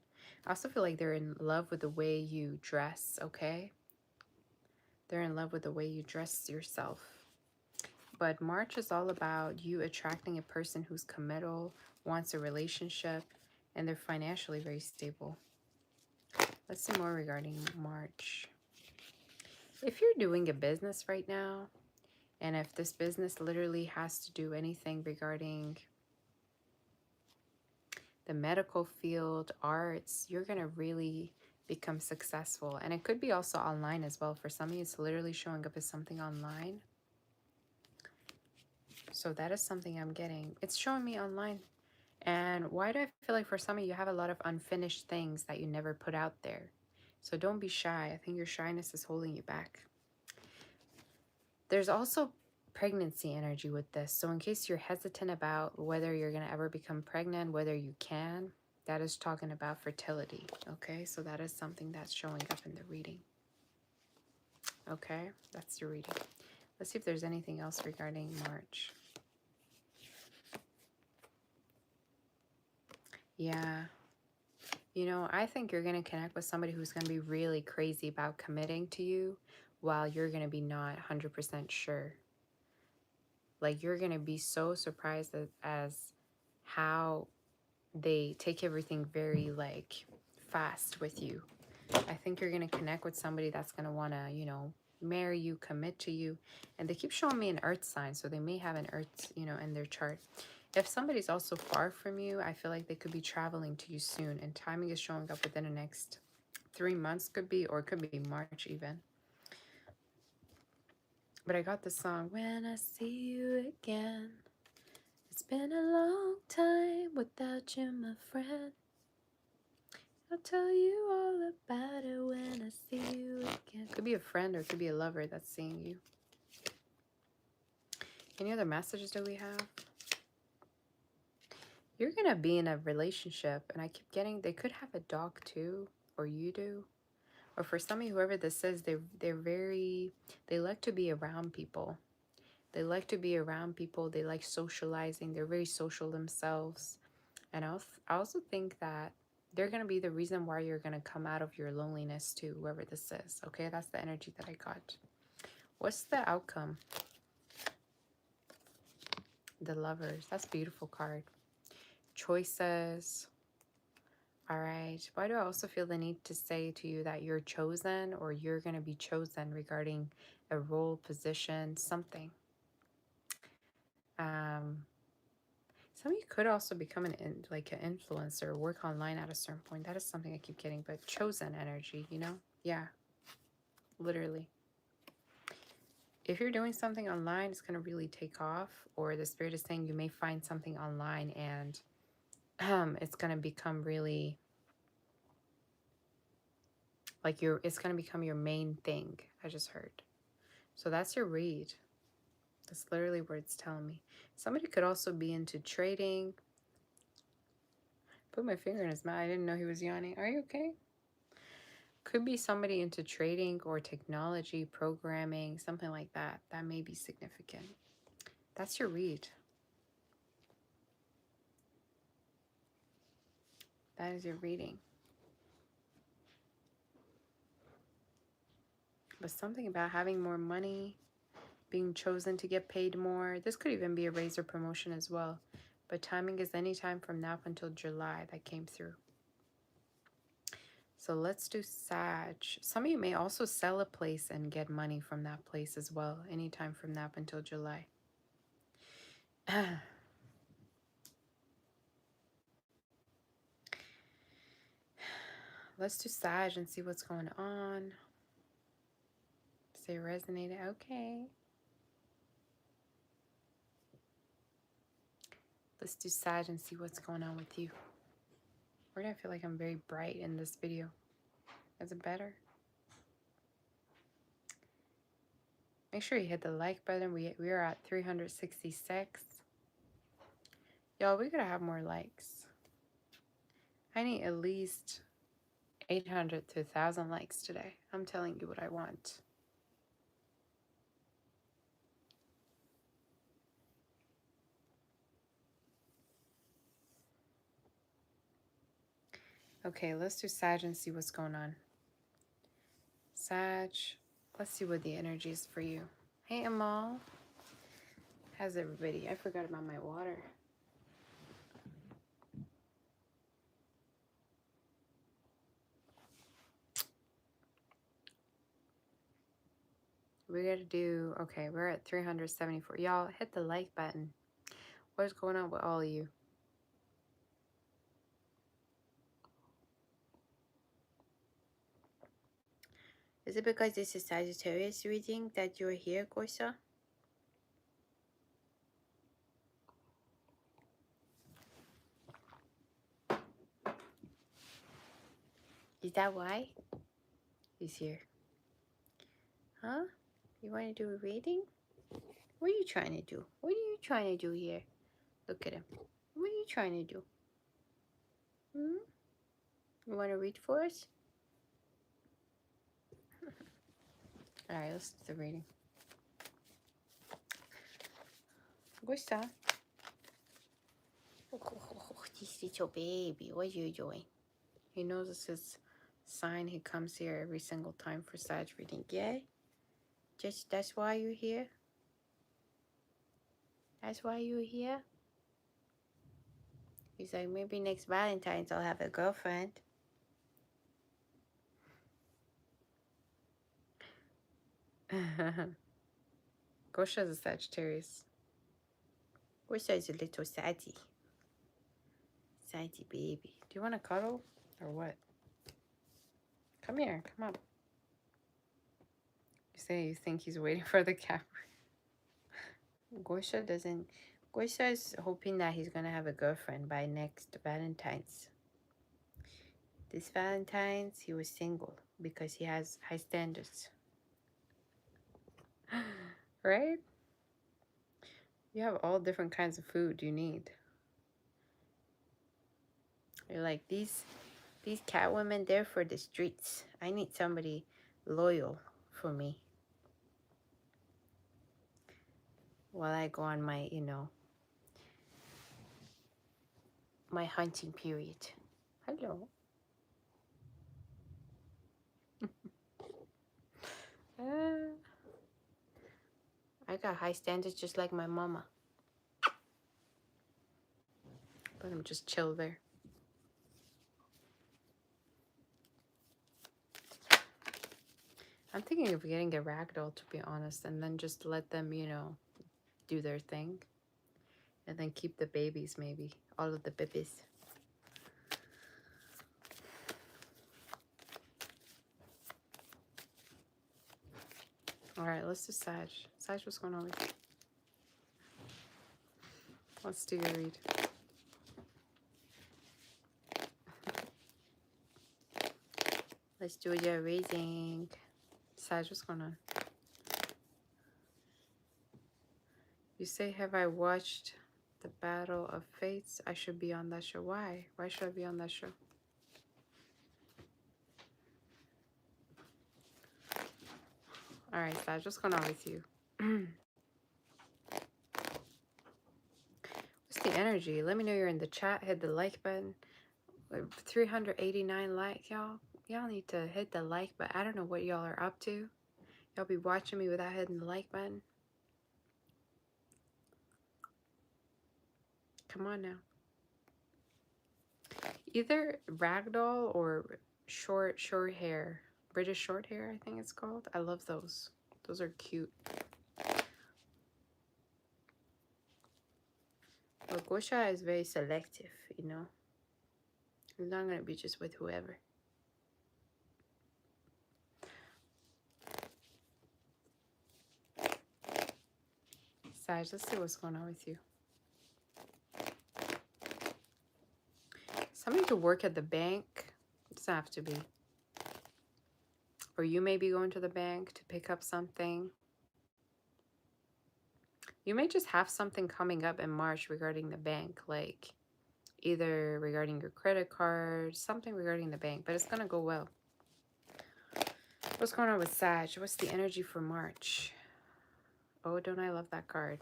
I also feel like they're in love with the way you dress, okay? They're in love with the way you dress yourself. But March is all about you attracting a person who's committal, wants a relationship, and they're financially very stable. Let's see more regarding March. If you're doing a business right now, and if this business literally has to do anything regarding the medical field, arts, you're going to really become successful. And it could be also online as well. For some of you, it's literally showing up as something online. So that is something I'm getting. It's showing me online. And why do I feel like for some of you, you have a lot of unfinished things that you never put out there? So don't be shy. I think your shyness is holding you back. There's also pregnancy energy with this. So in case you're hesitant about whether you're going to ever become pregnant, whether you can, that is talking about fertility. Okay, so that is something that's showing up in the reading. Okay, that's your reading. Let's see if there's anything else regarding March. Yeah. You know, I think you're going to connect with somebody who's going to be really crazy about committing to you while you're going to be not 100% sure. Like, you're going to be so surprised as how they take everything very, like, fast with you. I think you're going to connect with somebody that's going to want to, you know, marry you, commit to you. And they keep showing me an earth sign, so they may have an earth, you know, in their chart. If somebody's also far from you, I feel like they could be traveling to you soon. And timing is showing up within the next 3 months, could be, or it could be March even. But I got the song, When I See You Again. It's been a long time without you, my friend. I'll tell you all about it when I see you again. Could be a friend or it could be a lover that's seeing you. Any other messages do we have? You're going to be in a relationship, and I keep getting, they could have a dog too, or you do. Or for some of you, whoever this is, they're very, they like to be around people. They like to be around people. They like socializing. They're very social themselves. And I also think that they're going to be the reason why you're going to come out of your loneliness too, whoever this is. Okay, that's the energy that I got. What's the outcome? The Lovers. That's a beautiful card. Choices. All right. Why do I also feel the need to say to you that you're chosen, or you're going to be chosen regarding a role, position, something? Some of you could also become like an influencer, work online at a certain point. That is something I keep getting, but chosen energy, you know? Yeah, literally. If you're doing something online, it's going to really take off, or the Spirit is saying you may find something online and it's going to become really, like, it's going to become your main thing. I just heard. So that's your read. That's literally what it's telling me. Somebody could also be into trading. Put my finger in his mouth. I didn't know he was yawning. Are you okay? Could be somebody into trading or technology, programming, something like that. That may be significant. That's your read. That is your reading. But something about having more money, being chosen to get paid more. This could even be a raise or promotion as well. But timing is any time from now up until July that came through. So let's do Sag. Some of you may also sell a place and get money from that place as well. Anytime from now up until July. Let's do Sag and see what's going on. Say resonated. Okay. Let's do Sag and see what's going on with you. Where do I feel like I'm very bright in this video? Is it better? Make sure you hit the like button. We are at 366. Y'all, we gotta have more likes. I need at least 800 to 1,000 likes today. I'm telling you what I want. Okay, let's do Sag and see what's going on. Sag, let's see what the energy is for you. Hey, Amal. How's everybody? I forgot about my water. We gotta do, okay, we're at 374. Y'all, hit the like button. What's going on with all of you? Is it because this is Sagittarius reading that you're here, Gorsa? Is that why he's here? Huh? You want to do a reading? What are you trying to do? What are you trying to do here? Look at him. What are you trying to do? You want to read for us? Alright, let's do the reading. Gorsa. This little baby, what are you doing? He knows it's his sign. He comes here every single time for Sag reading. Yeah? Just that's why you're here? That's why you're here? He's like, maybe next Valentine's I'll have a girlfriend. Gosha's a Sagittarius. Gosha is a little Saggy. Saggy baby. Do you want to cuddle or what? Come here. Come on. You say you think he's waiting for the Capricorn. Gosha doesn't. Gosha is hoping that he's going to have a girlfriend by next Valentine's. This Valentine's, he was single because he has high standards. Right? You have all different kinds of food you need. You're like, these cat women, they're for the streets. I need somebody loyal for me. While I go on my, my hunting period. Hello. I got high standards just like my mama. Let him just chill there. I'm thinking of getting a ragdoll, to be honest, and then just let them, do their thing. And then keep the babies, maybe. All of the babies. Alright, let's do Sag. Sag, what's going on with you? Let's do your read. Let's do your reading. Sag, what's going on? You say, have I watched the Battle of Fates? I should be on that show. Why? Why should I be on that show? Alright, Sag, what's going on with you? What's the energy? Let me know you're in the chat. Hit the like button. 389 likes, y'all. Y'all need to hit the like button. I don't know what y'all are up to. Y'all be watching me without hitting the like button. Come on now. Either ragdoll or short hair. British short hair, I think it's called. I love those. Those are cute. But Gosha is very selective, you know. He's not going to be just with whoever. Sag, let's see what's going on with you. Somebody could work at the bank. It doesn't have to be. Or you may be going to the bank to pick up something. You may just have something coming up in March regarding the bank, like either regarding your credit card, something regarding the bank, but it's going to go well. What's going on with Sag? What's the energy for March? Oh, don't I love that card?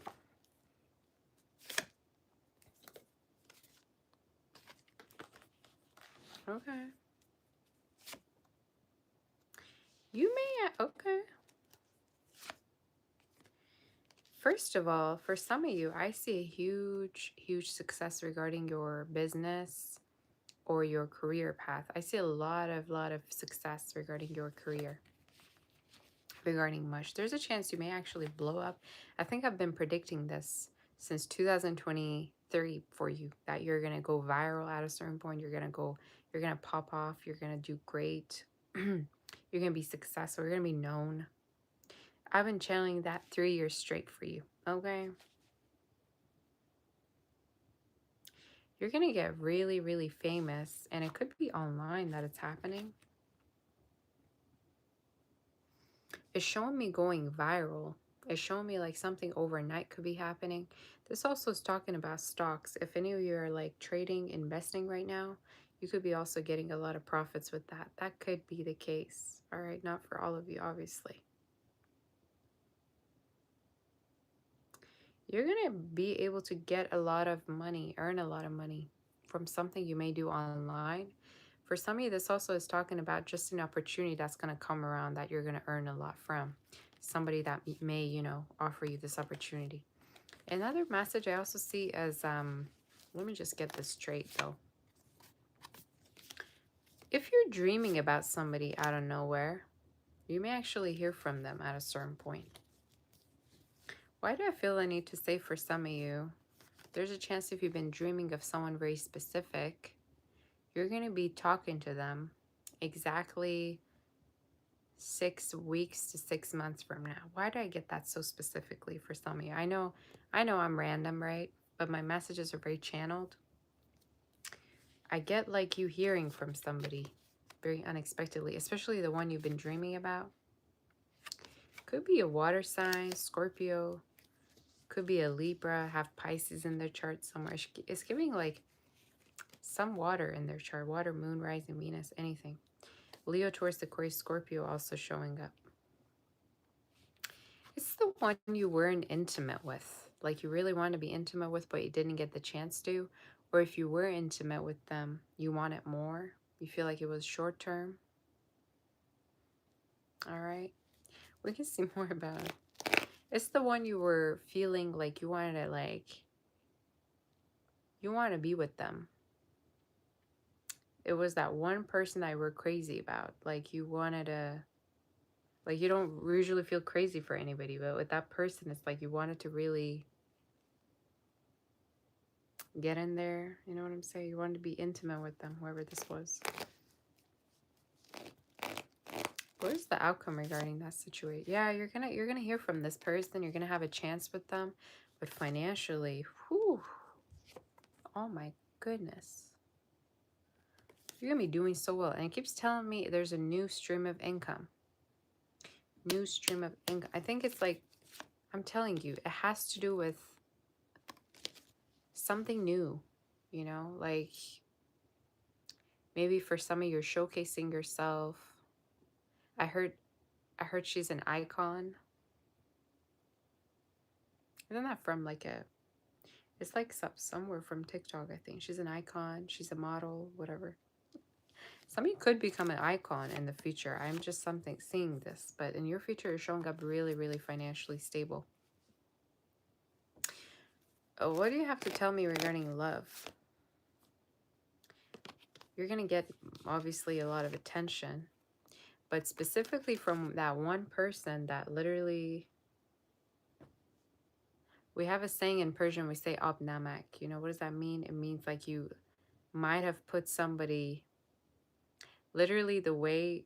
Okay. You may, okay. First of all, for some of you, I see a huge success regarding your business or your career path. I see a lot of success regarding your career. Regarding March, there's a chance you may actually blow up. I think I've been predicting this since 2023 for you, that you're gonna go viral at a certain point. You're gonna pop off. You're gonna do great. You're gonna be successful. You're gonna be known. I've been channeling that 3 years straight for you. Okay. You're gonna get really famous, and it could be online that it's happening. It's showing me going viral. It's showing me like something overnight could be happening. This also is talking about stocks. If any of you are like trading, investing right now, you could be also getting a lot of profits with that. That could be the case. All right, not for all of you, obviously. You're gonna be able to get a lot of money, earn a lot of money from something you may do online. For some of you, this also is talking about just an opportunity that's going to come around that you're going to earn a lot from. Somebody that may, you know, offer you this opportunity. Another message I also see as, let me just get this straight though. If you're dreaming about somebody out of nowhere, you may actually hear from them at a certain point. Why do I feel I need to say for some of you, there's a chance if you've been dreaming of someone very specific, you're going to be talking to them exactly 6 weeks to 6 months from now. Why do I get that so specifically for some of you? I know I'm random, right? But my messages are very channeled. I get like you hearing from somebody very unexpectedly, especially the one you've been dreaming about. Could be a water sign, Scorpio. Could be a Libra, have Pisces in their chart somewhere. It's giving like some water in their chart. Water, moon, rising, Venus, anything. Leo, Taurus, Aquarius, Scorpio also showing up. It's the one you weren't intimate with. Like you really wanted to be intimate with, but you didn't get the chance to. Or if you were intimate with them, you want it more. You feel like it was short term. All right. We can see more about it. It's the one you were feeling like you wanted to you want to be with them. It was that one person that you were crazy about. Like you wanted to, like you don't usually feel crazy for anybody, but with that person, it's like you wanted to really get in there. You know what I'm saying? You wanted to be intimate with them, whoever this was. What is the outcome regarding that situation? Yeah, you're gonna hear from this person. You're gonna have a chance with them, but financially, whew, oh my goodness, you're gonna be doing so well. And it keeps telling me there's a new stream of income. New stream of income. I think it's like, I'm telling you, it has to do with something new. You know, like maybe for some of you, you're showcasing yourself. I heard she's an icon. Isn't that from like it's like somewhere from TikTok, I think. She's an icon. She's a model, whatever. Some of you could become an icon in the future. I'm just seeing this. But in your future, you're showing up really financially stable. What do you have to tell me regarding love? You're going to get, obviously, a lot of attention. But specifically from that one person that literally... We have a saying in Persian, we say ab namak. You know, what does that mean? It means like you might have put somebody... Literally, the way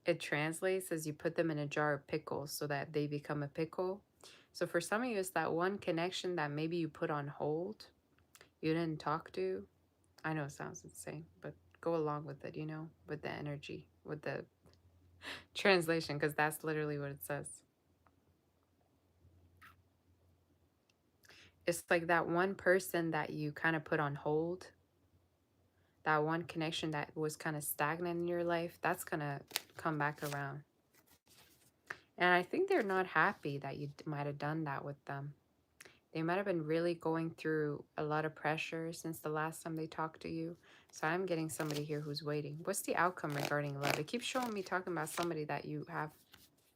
it translates is you put them in a jar of pickles so that they become a pickle. So for some of you, it's that one connection that maybe you put on hold. You didn't talk to. I know it sounds insane, but go along with it, you know, with the energy, with the translation, because that's literally what it says. It's like that one person that you kind of put on hold, that one connection that was kind of stagnant in your life, that's going to come back around. And I think they're not happy that you might have done that with them. They might have been really going through a lot of pressure since the last time they talked to you. So I'm getting somebody here who's waiting. What's the outcome regarding love? It keeps showing me talking about somebody that you have.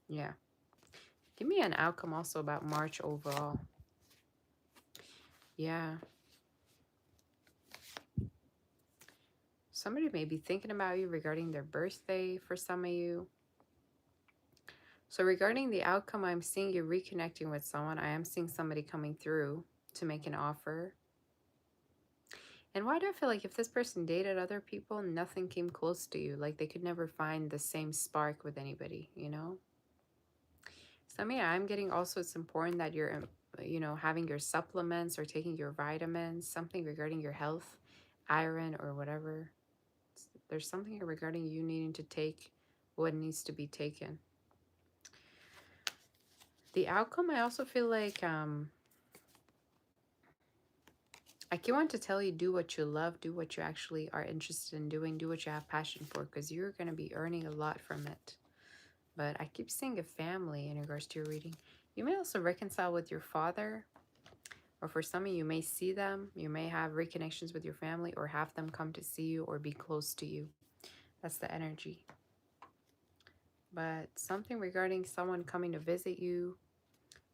Yeah. Give me an outcome also about March overall. Yeah. Somebody may be thinking about you regarding their birthday for some of you. So regarding the outcome, I'm seeing you reconnecting with someone. I am seeing somebody coming through to make an offer. And why do I feel like if this person dated other people, nothing came close to you? Like they could never find the same spark with anybody, you know? So yeah, I'm getting also it's important that you're, you know, having your supplements or taking your vitamins, something regarding your health, iron or whatever. There's something regarding you needing to take what needs to be taken. The outcome, I also feel like I keep wanting to tell you, do what you love, do what you actually are interested in doing, do what you have passion for, because you're going to be earning a lot from it. But I keep seeing a family in regards to your reading. You may also reconcile with your father, or for some of you, you may see them. You may have reconnections with your family or have them come to see you or be close to you. That's the energy. But something regarding someone coming to visit you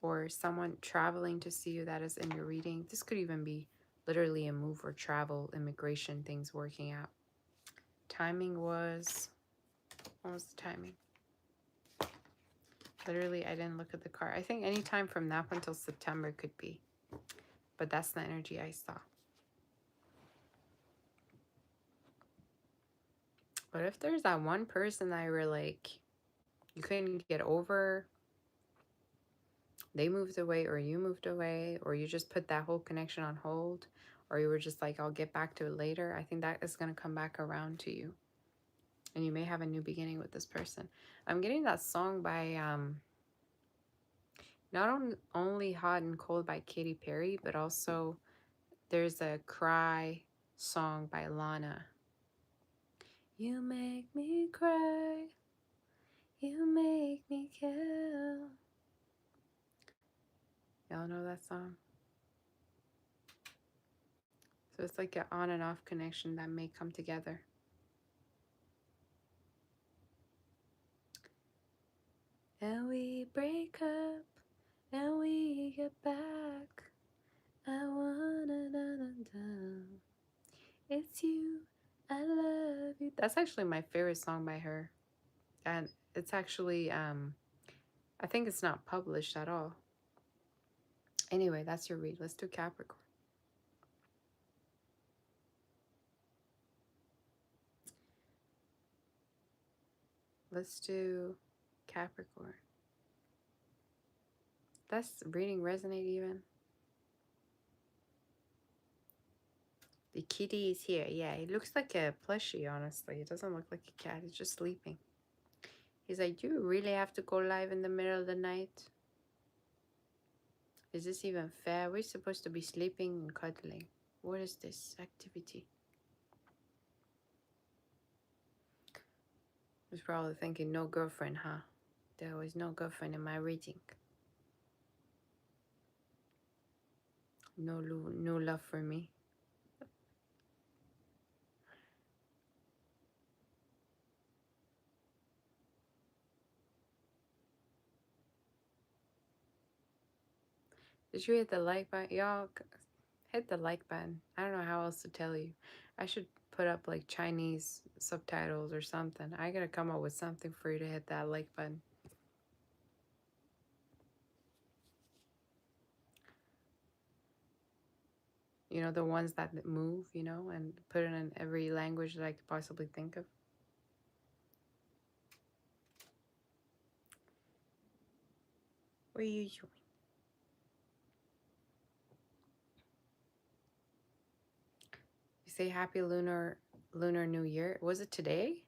or someone traveling to see you, that is in your reading. This could even be literally a move or travel, immigration, things working out. Timing was... What was the timing? Literally, I didn't look at the card. I think any time from now until September could be. But that's the energy I saw. But if there's that one person that you were like, you couldn't get over, they moved away or you moved away, or you just put that whole connection on hold, or you were just like, I'll get back to it later, I think that is going to come back around to you. And you may have a new beginning with this person. I'm getting that song by... not only Hot and Cold by Katy Perry, but also there's a Cry song by Lana. You make me cry, you make me kill. Y'all know that song? So it's like an on and off connection that may come together. And we break up, and we get back. I wanna da. It's you, I love you. That's actually my favorite song by her. And it's actually, I think it's not published at all. Anyway, that's your read. Let's do Capricorn. Let's do Capricorn. Does reading resonate even? The kitty is here. Yeah, it looks like a plushie, honestly. It doesn't look like a cat. It's just sleeping. He's like, do you really have to go live in the middle of the night? Is this even fair? We're supposed to be sleeping and cuddling. What is this activity? He's probably thinking, no girlfriend, huh? There was no girlfriend in my reading. No love for me. Did you hit the like button? Y'all, Hit the like button. I don't know how else to tell you. I should put up like Chinese subtitles or something. I gotta come up with something for you to hit that like button. You know, the ones that move, you know, and put it in every language that I could possibly think of. What are you doing? You say happy lunar new year. Was it today?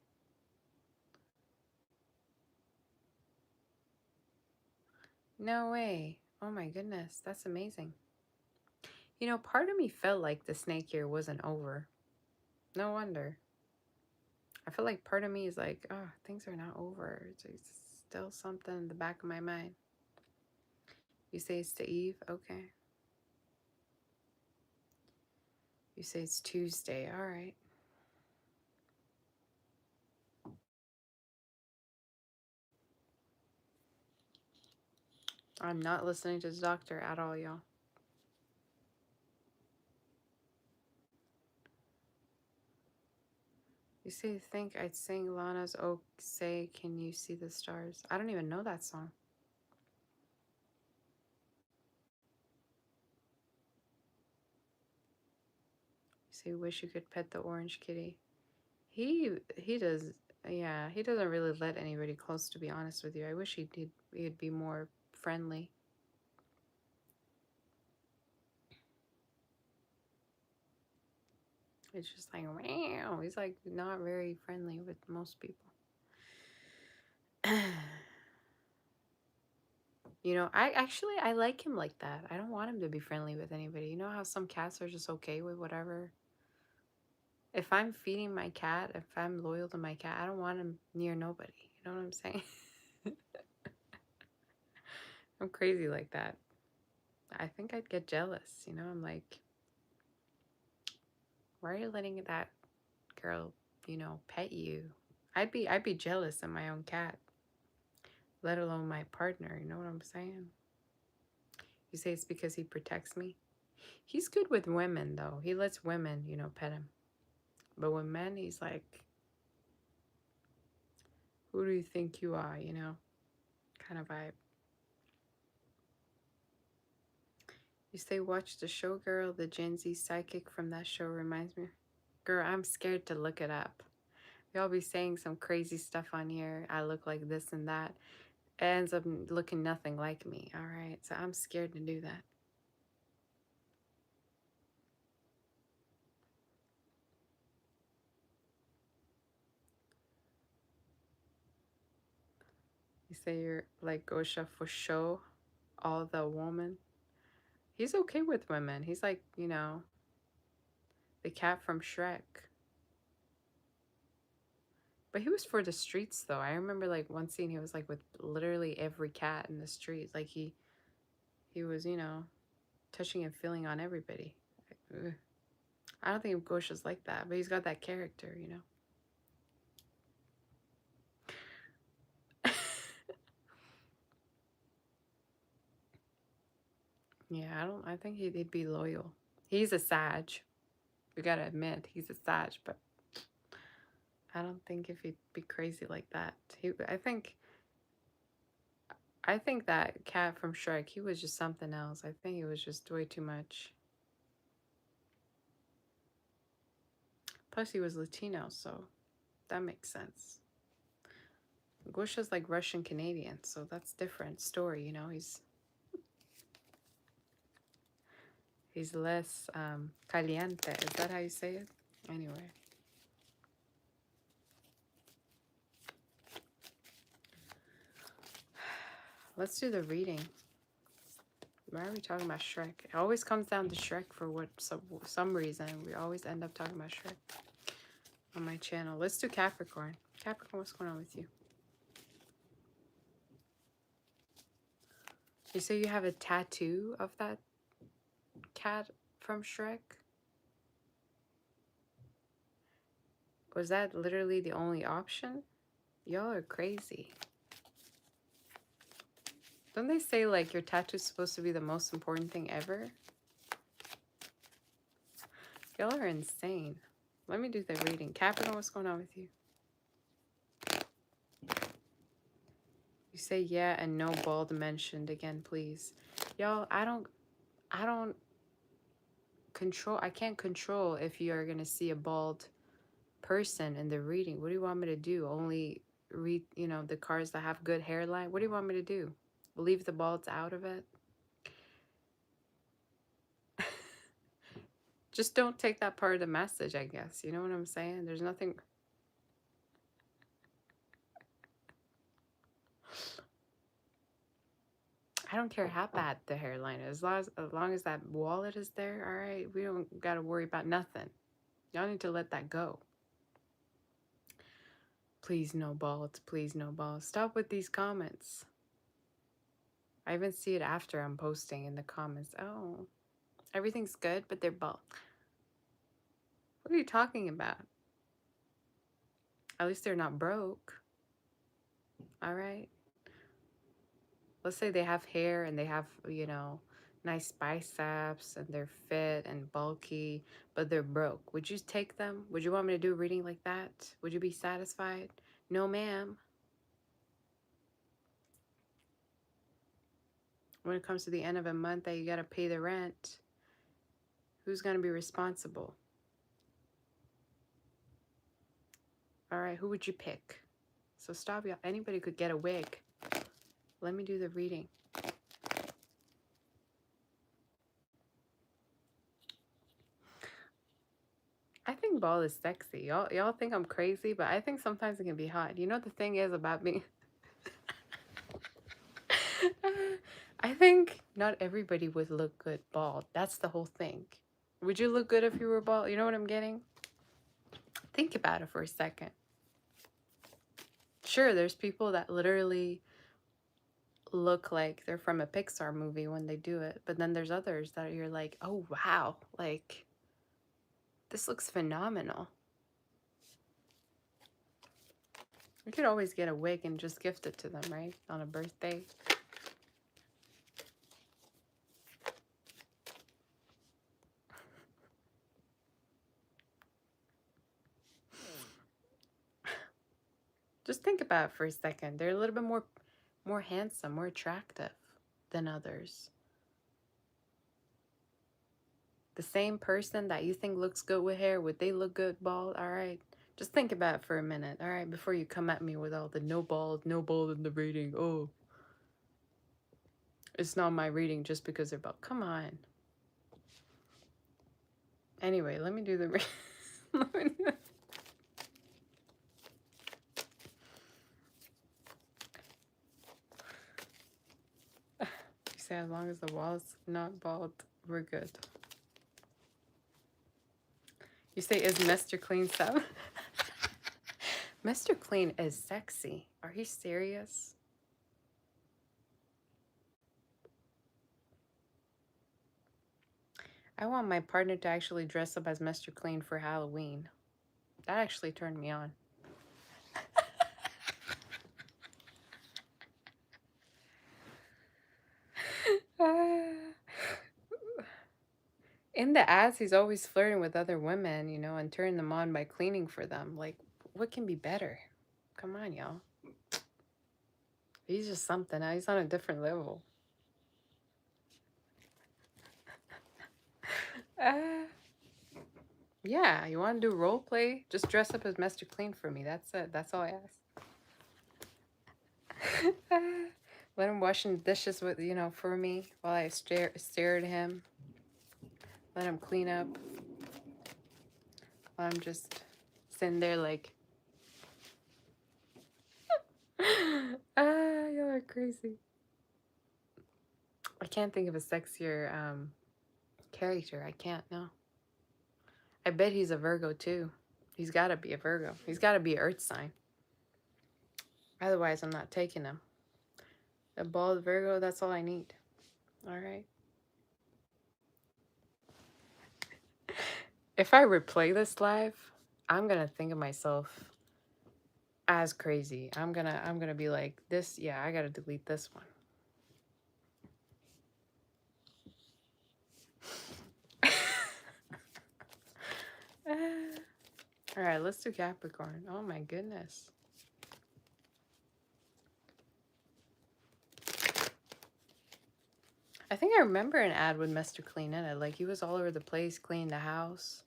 No way. Oh my goodness. That's amazing. You know, part of me felt like the snake year wasn't over. No wonder. I feel like part of me is like, oh, things are not over. It's still something in the back of my mind. You say it's to Eve? Okay. You say it's Tuesday. All right. I'm not listening to the doctor at all, y'all. You say you think I'd sing Lana's "Oh Say Can You See the Stars"? I don't even know that song. You say you wish you could pet the orange kitty. He does, yeah, he doesn't really let anybody close, to be honest with you. I wish he'd be more friendly. It's just like, wow. He's like not very friendly with most people. You know, I like him like that. I don't want him to be friendly with anybody. You know how some cats are just okay with whatever. If I'm feeding my cat, if I'm loyal to my cat, I don't want him near nobody. You know what I'm saying? I'm crazy like that. I think I'd get jealous. You know, I'm like, why are you letting that girl, you know, pet you? I'd be jealous of my own cat, let alone my partner. You know what I'm saying? You say it's because he protects me. He's good with women though. He lets women, you know, pet him. But with men, he's like, who do you think you are? You know, kind of vibe. You say watch the show, girl. The Gen Z psychic from that show reminds me. Girl, I'm scared to look it up. Y'all be saying some crazy stuff on here. I look like this and that. It ends up looking nothing like me. All right. So I'm scared to do that. You say you're like Gosha for show, all the woman. He's okay with women. He's like, you know, the cat from Shrek. But he was for the streets though. I remember like one scene he was like with literally every cat in the street. Like he was, you know, touching and feeling on everybody. Ugh. I don't think Gosha's like that, but he's got that character, you know. Yeah, I think he'd be loyal. He's a Sag. We gotta admit, he's a Sag, but I don't think if he'd be crazy like that. I think that cat from Shrek, he was just something else. I think he was just way too much. Plus he was Latino, so that makes sense. Gosha's like Russian Canadian, so that's different story, you know. He's less caliente. Is that how you say it? Anyway. Let's do the reading. Why are we talking about Shrek? It always comes down to Shrek for some reason. We always end up talking about Shrek on my channel. Let's do Capricorn. Capricorn, what's going on with you? You say you have a tattoo of that cat from Shrek? Was that literally the only option? Y'all are crazy. Don't they say like your tattoo's supposed to be the most important thing ever? Y'all are insane. Let me do the reading. Capricorn, what's going on with you? You say yeah and no bald mentioned again, please. Y'all, I don't control, I can't control if you are going to see a bald person in the reading. What do you want me to do? Only read, you know, the cards that have good hairline? What do you want me to do? Leave the balds out of it? Just don't take that part of the message, I guess. You know what I'm saying? There's nothing... I don't care how bad the hairline is. As long as that wallet is there, all right? We don't got to worry about nothing. Y'all need to let that go. Please no balls. Please no balls. Stop with these comments. I even see it after I'm posting in the comments. Oh, everything's good, but they're bald. What are you talking about? At least they're not broke. All right? Let's say they have hair and they have, you know, nice biceps and they're fit and bulky, but they're broke. Would you take them? Would you want me to do a reading like that? Would you be satisfied? No, ma'am. When it comes to the end of a month that you got to pay the rent, who's going to be responsible? All right, who would you pick? So stop, y'all. Anybody could get a wig. Let me do the reading. I think bald is sexy. Y'all think I'm crazy, but I think sometimes it can be hot. You know the thing is about me? I think not everybody would look good bald. That's the whole thing. Would you look good if you were bald? You know what I'm getting? Think about it for a second. Sure, there's people that literally look like they're from a Pixar movie when they do it. But then there's others that you're like, oh, wow. Like, this looks phenomenal. You could always get a wig and just gift it to them, right? On a birthday. Just think about it for a second. They're a little bit more handsome, more attractive than others. The same person that you think looks good with hair, would they look good bald? All right. Just think about it for a minute, all right? Before you come at me with all the no bald in the reading. Oh, it's not my reading just because they're bald. Come on. Anyway, let me do the reading. Say as long as the wall's not bald, we're good. You say, is Mr. Clean so? Mr. Clean is sexy. Are you serious? I want my partner to actually dress up as Mr. Clean for Halloween. That actually turned me on. In the ads, he's always flirting with other women, you know, and turning them on by cleaning for them. Like, what can be better? Come on, y'all. He's just something. He's on a different level. Yeah, you want to do role play? Just dress up as Mr. Clean for me. That's it. That's all I ask. Let him washing dishes with, you know, for me while I stare at him. Let him clean up. While I'm just sitting there like, y'all are crazy. I can't think of a sexier character. I can't, no. I bet he's a Virgo too. He's got to be a Virgo. He's got to be an earth sign. Otherwise, I'm not taking him. A bald Virgo, that's all I need. All right. If I replay this live, I'm going to think of myself as crazy. I'm gonna be like, this, yeah, I got to delete this one. All right, let's do Capricorn. Oh my goodness. I think I remember an ad with Mr. Clean in it. Like, he was all over the place cleaning the house.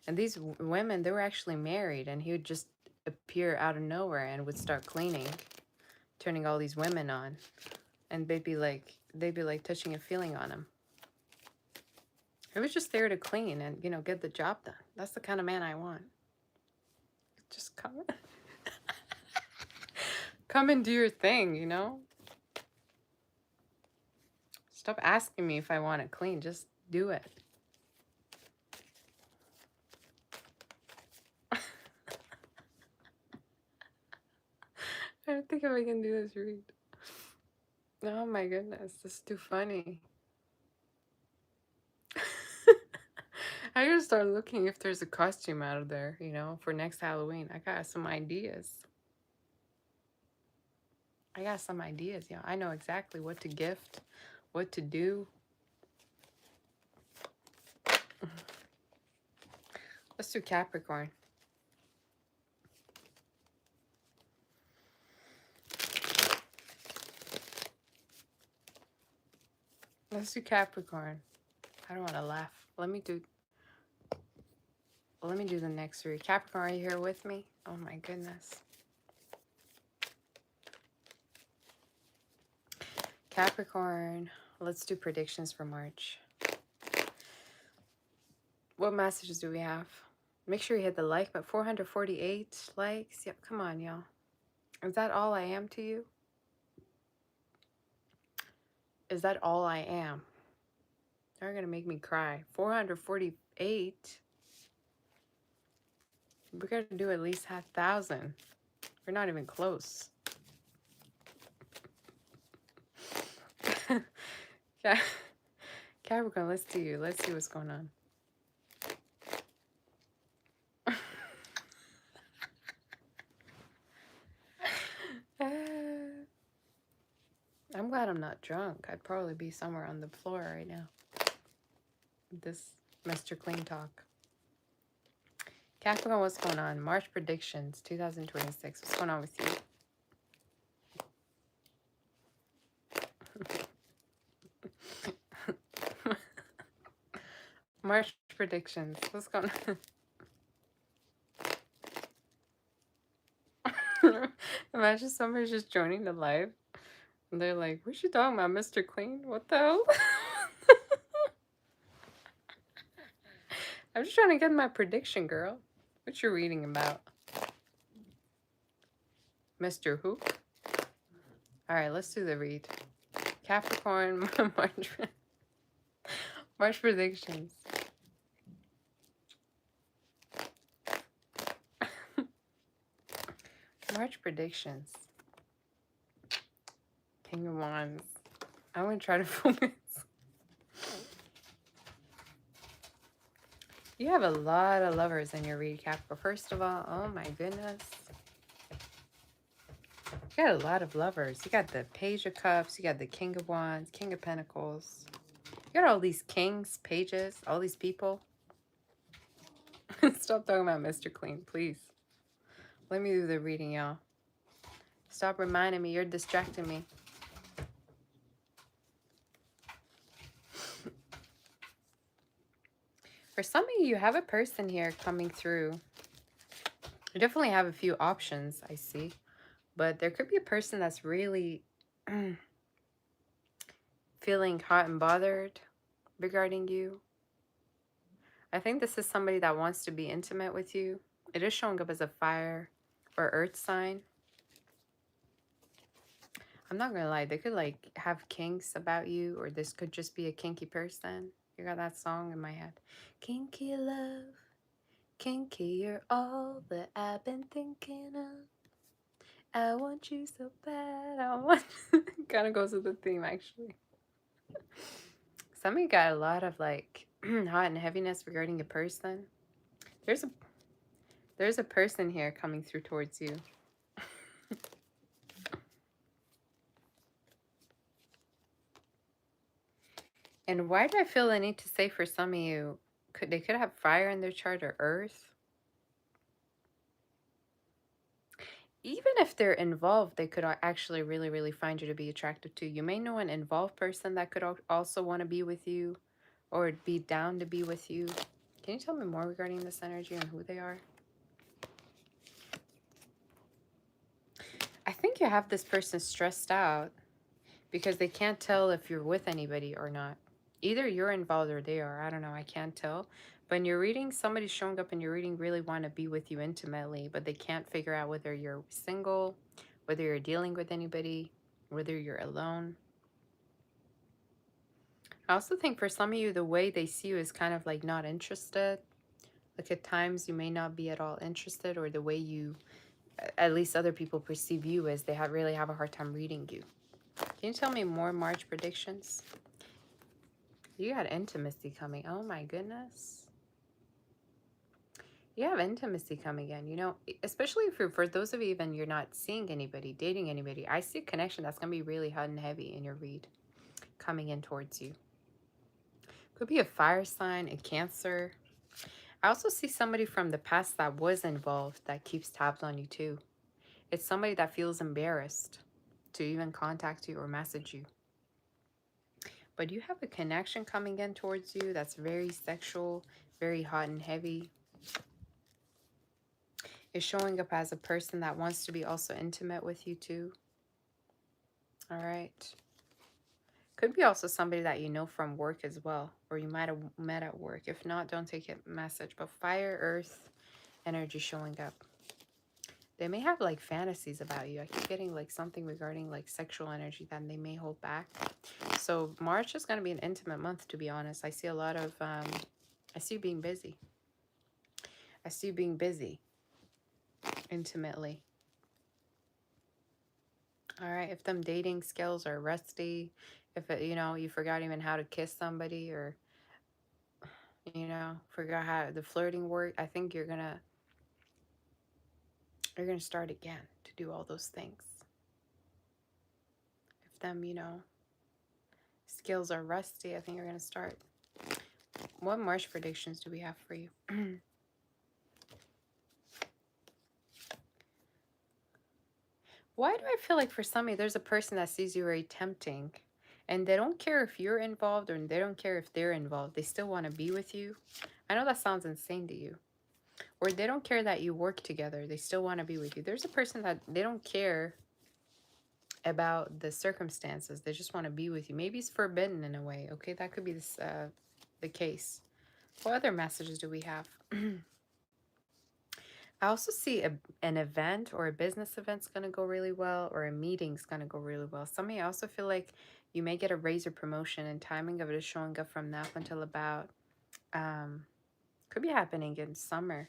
And these women, they were actually married, and he would just appear out of nowhere and would start cleaning, turning all these women on. And they'd be like touching and feeling on him. He was just there to clean and, you know, get the job done. That's the kind of man I want. Just come come and do your thing, you know? Stop asking me if I want it clean. Just do it. I don't think I can do this read. Oh my goodness, this is too funny. I gotta start looking if there's a costume out of there, you know, for next Halloween. I got some ideas. Yeah. I know exactly what to gift, what to do. Let's do Capricorn. Let's do Capricorn. I don't want to laugh. Let me do the next three. Capricorn, are you here with me? Oh my goodness. Capricorn, let's do predictions for March. What messages do we have? Make sure you hit the like button. 448 likes. Yep, come on, y'all. Is that all I am to you? Is that all I am? They're gonna make me cry. 448. We're gonna do at least 1,000. We're not even close. Capricorn, let's do you. Let's see what's going on. I'm glad I'm not drunk. I'd probably be somewhere on the floor right now. This Mr. Clean talk. Capricorn, what's going on? March predictions 2026. What's going on with you? March predictions. What's going on? Imagine somebody's just joining the live. And they're like, what you talking about, Mr. Clean? What the hell? I'm just trying to get my prediction, girl. What you reading about? Mr. Who? Alright, let's do the read. Capricorn, March predictions. March predictions. King of Wands. I'm going to try to focus. You have a lot of lovers in your read, Capricorn. First of all, oh my goodness. You got a lot of lovers. You got the Page of Cups. You got the King of Wands, King of Pentacles. You got all these kings, pages, all these people. Stop talking about Mr. Clean, please. Let me do the reading, y'all. Stop reminding me. You're distracting me. For some of you have a person here coming through. You definitely have a few options, I see. But there could be a person that's really feeling hot and bothered regarding you. I think this is somebody that wants to be intimate with you. It is showing up as a fire or earth sign. I'm not gonna lie, they could like have kinks about you, or this could just be a kinky person. You got that song in my head. Kinky love, kinky, you're all that I've been thinking of. I want you so bad, I want kind of goes with the theme actually. Some of you got a lot of like hot and heaviness regarding a person. There's a person here coming through towards you. And why do I feel the need to say for some of you, they could have fire in their chart or earth? even if they're involved, they could actually really, really find you to be attractive too. You may know an involved person that could also want to be with you or be down to be with you. Can you tell me more regarding this energy and who they are? I think you have this person stressed out because they can't tell if you're with anybody or not. Either you're involved or they are. I don't know. I can't tell. But in your reading, somebody's showing up in your reading really want to be with you intimately, but they can't figure out whether you're single, whether you're dealing with anybody, whether you're alone. I also think for some of you, the way they see you is kind of like not interested. Like at times you may not be at all interested, or the way you, at least other people perceive you as they really have a hard time reading you. Can you tell me more March predictions? You got intimacy coming. Oh my goodness. You have intimacy coming in, you know, especially for those of you even you're not seeing anybody, dating anybody. I see a connection that's going to be really hot and heavy in your read coming in towards you. Could be a fire sign, a Cancer. I also see somebody from the past that was involved that keeps tabs on you too. It's somebody that feels embarrassed to even contact you or message you. But you have a connection coming in towards you that's very sexual, very hot and heavy. Is showing up as a person that wants to be also intimate with you too. All right. Could be also somebody that you know from work as well, or you might have met at work. If not, don't take it message. But fire, earth, energy showing up. They may have like fantasies about you. I keep getting like something regarding like sexual energy that they may hold back. So March is going to be an intimate month, to be honest. I see a lot of, I see you being busy. I see you being busy intimately. All right, if them dating skills are rusty, if it, you know, you forgot even how to kiss somebody, or you know, forgot how the flirting work, I think you're gonna start again to do all those things. If them, you know, skills are rusty, I think you're gonna start. What March predictions do we have for you? Why do I feel like for some of you, there's a person that sees you very tempting, and they don't care if you're involved or they don't care if they're involved. They still want to be with you. I know that sounds insane to you. Or they don't care that you work together. They still want to be with you. There's a person that they don't care about the circumstances. They just want to be with you. Maybe it's forbidden in a way. Okay, that could be this, the case. What other messages do we have? I also see an event or a business event's going to go really well, or a meeting's going to go really well. Some of you also feel like you may get a raise or promotion, and timing of it is showing up from now until about, could be happening in summer.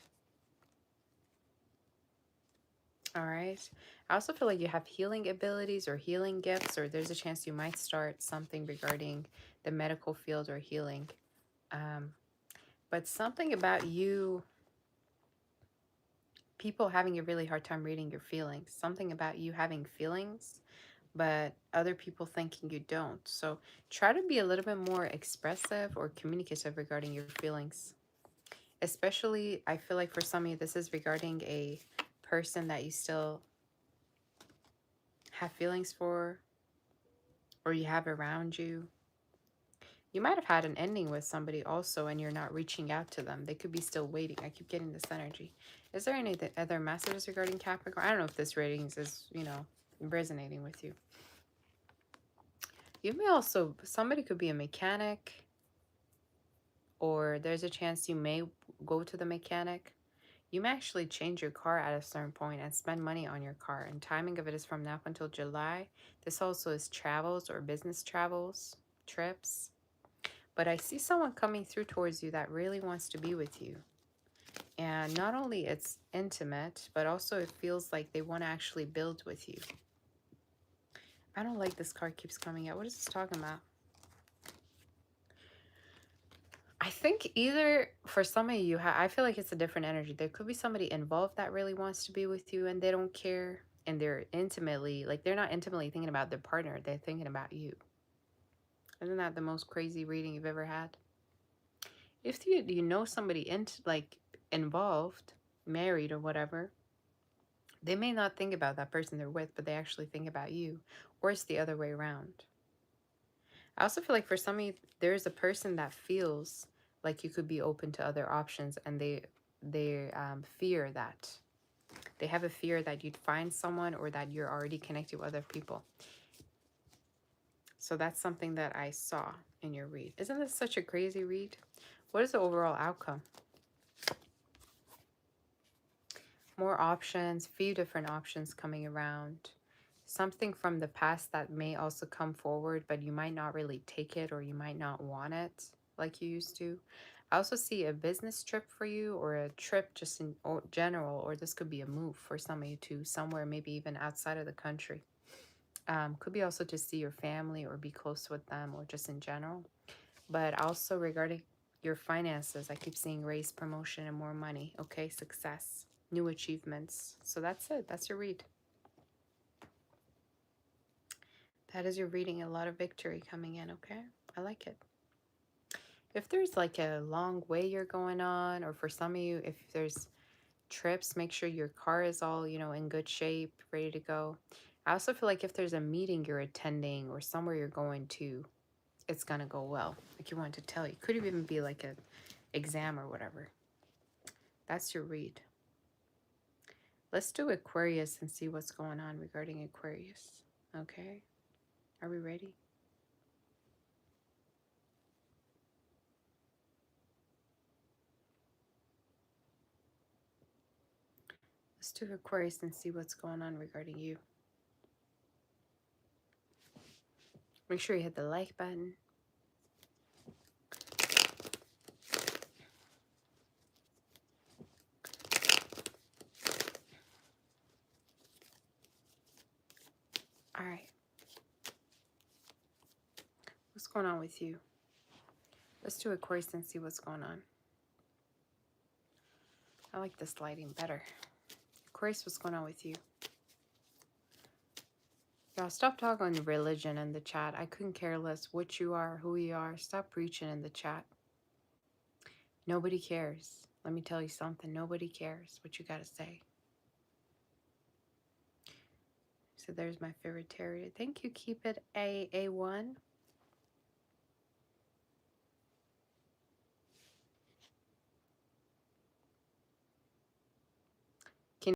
All right. I also feel like you have healing abilities or healing gifts, or there's a chance you might start something regarding the medical field or healing. But something about you, people having a really hard time reading your feelings. Something about you having feelings, but other people thinking you don't. So try to be a little bit more expressive or communicative regarding your feelings. Especially, I feel like for some of you, this is regarding a person that you still have feelings for, or you have around you. You might have had an ending with somebody also, and you're not reaching out to them. They could be still waiting. I keep getting this energy. Is there any other messages regarding Capricorn? I don't know if this ratings is, you know, resonating with you. You may also, somebody could be a mechanic, or there's a chance you may go to the mechanic. You may actually change your car at a certain point and spend money on your car. And timing of it is from now up until July. This also is travels or business travels, trips. But I see someone coming through towards you that really wants to be with you. And not only it's intimate, but also it feels like they want to actually build with you. I don't like this card keeps coming out. What is this talking about? I think either for some of you, I feel like it's a different energy. There could be somebody involved that really wants to be with you and they don't care. And they're intimately, like they're not intimately thinking about their partner. They're thinking about you. Isn't that the most crazy reading you've ever had? If you know somebody like involved, married or whatever, They may not think about that person they're with, but they actually think about you. Or it's the other way around. I also feel like for some of you, there's a person that feels like you could be open to other options, and they fear that. They have a fear that you'd find someone or that you're already connected with other people. So that's something that I saw in your read. Isn't this such a crazy read? What is the overall outcome? More options, few different options coming around. Something from the past that may also come forward, but you might not really take it, or you might not want it like you used to. I also see a business trip for you, or a trip just in general, or this could be a move for some of you to somewhere, maybe even outside of the country. Could be also to see your family or be close with them, or just in general. But also regarding your finances, I keep seeing raise, promotion, and more money. Okay, success, new achievements. So that's it. That's your read. That is your reading. A lot of victory coming in. Okay, I like it. If there's like a long way you're going on, or for some of you, if there's trips, make sure your car is all, in good shape, ready to go. I also feel like if there's a meeting you're attending or somewhere you're going to, it's gonna go well. Like you want to tell you. Could even be like an exam or whatever. That's your read. Let's do Aquarius and see what's going on regarding Aquarius. Okay, are we ready? Let's do Aquarius and see what's going on regarding you. Make sure you hit the like button. All right. What's going on with you? Let's do Aquarius and see what's going on. I like this lighting better. Aquarius, what's going on with you? Y'all, stop talking religion in the chat. I couldn't care less what you are, who you are. Stop preaching in the chat. Nobody cares. Let me tell you something. Nobody cares what you got to say. So there's my favorite tarot. Thank you. Keep it A1.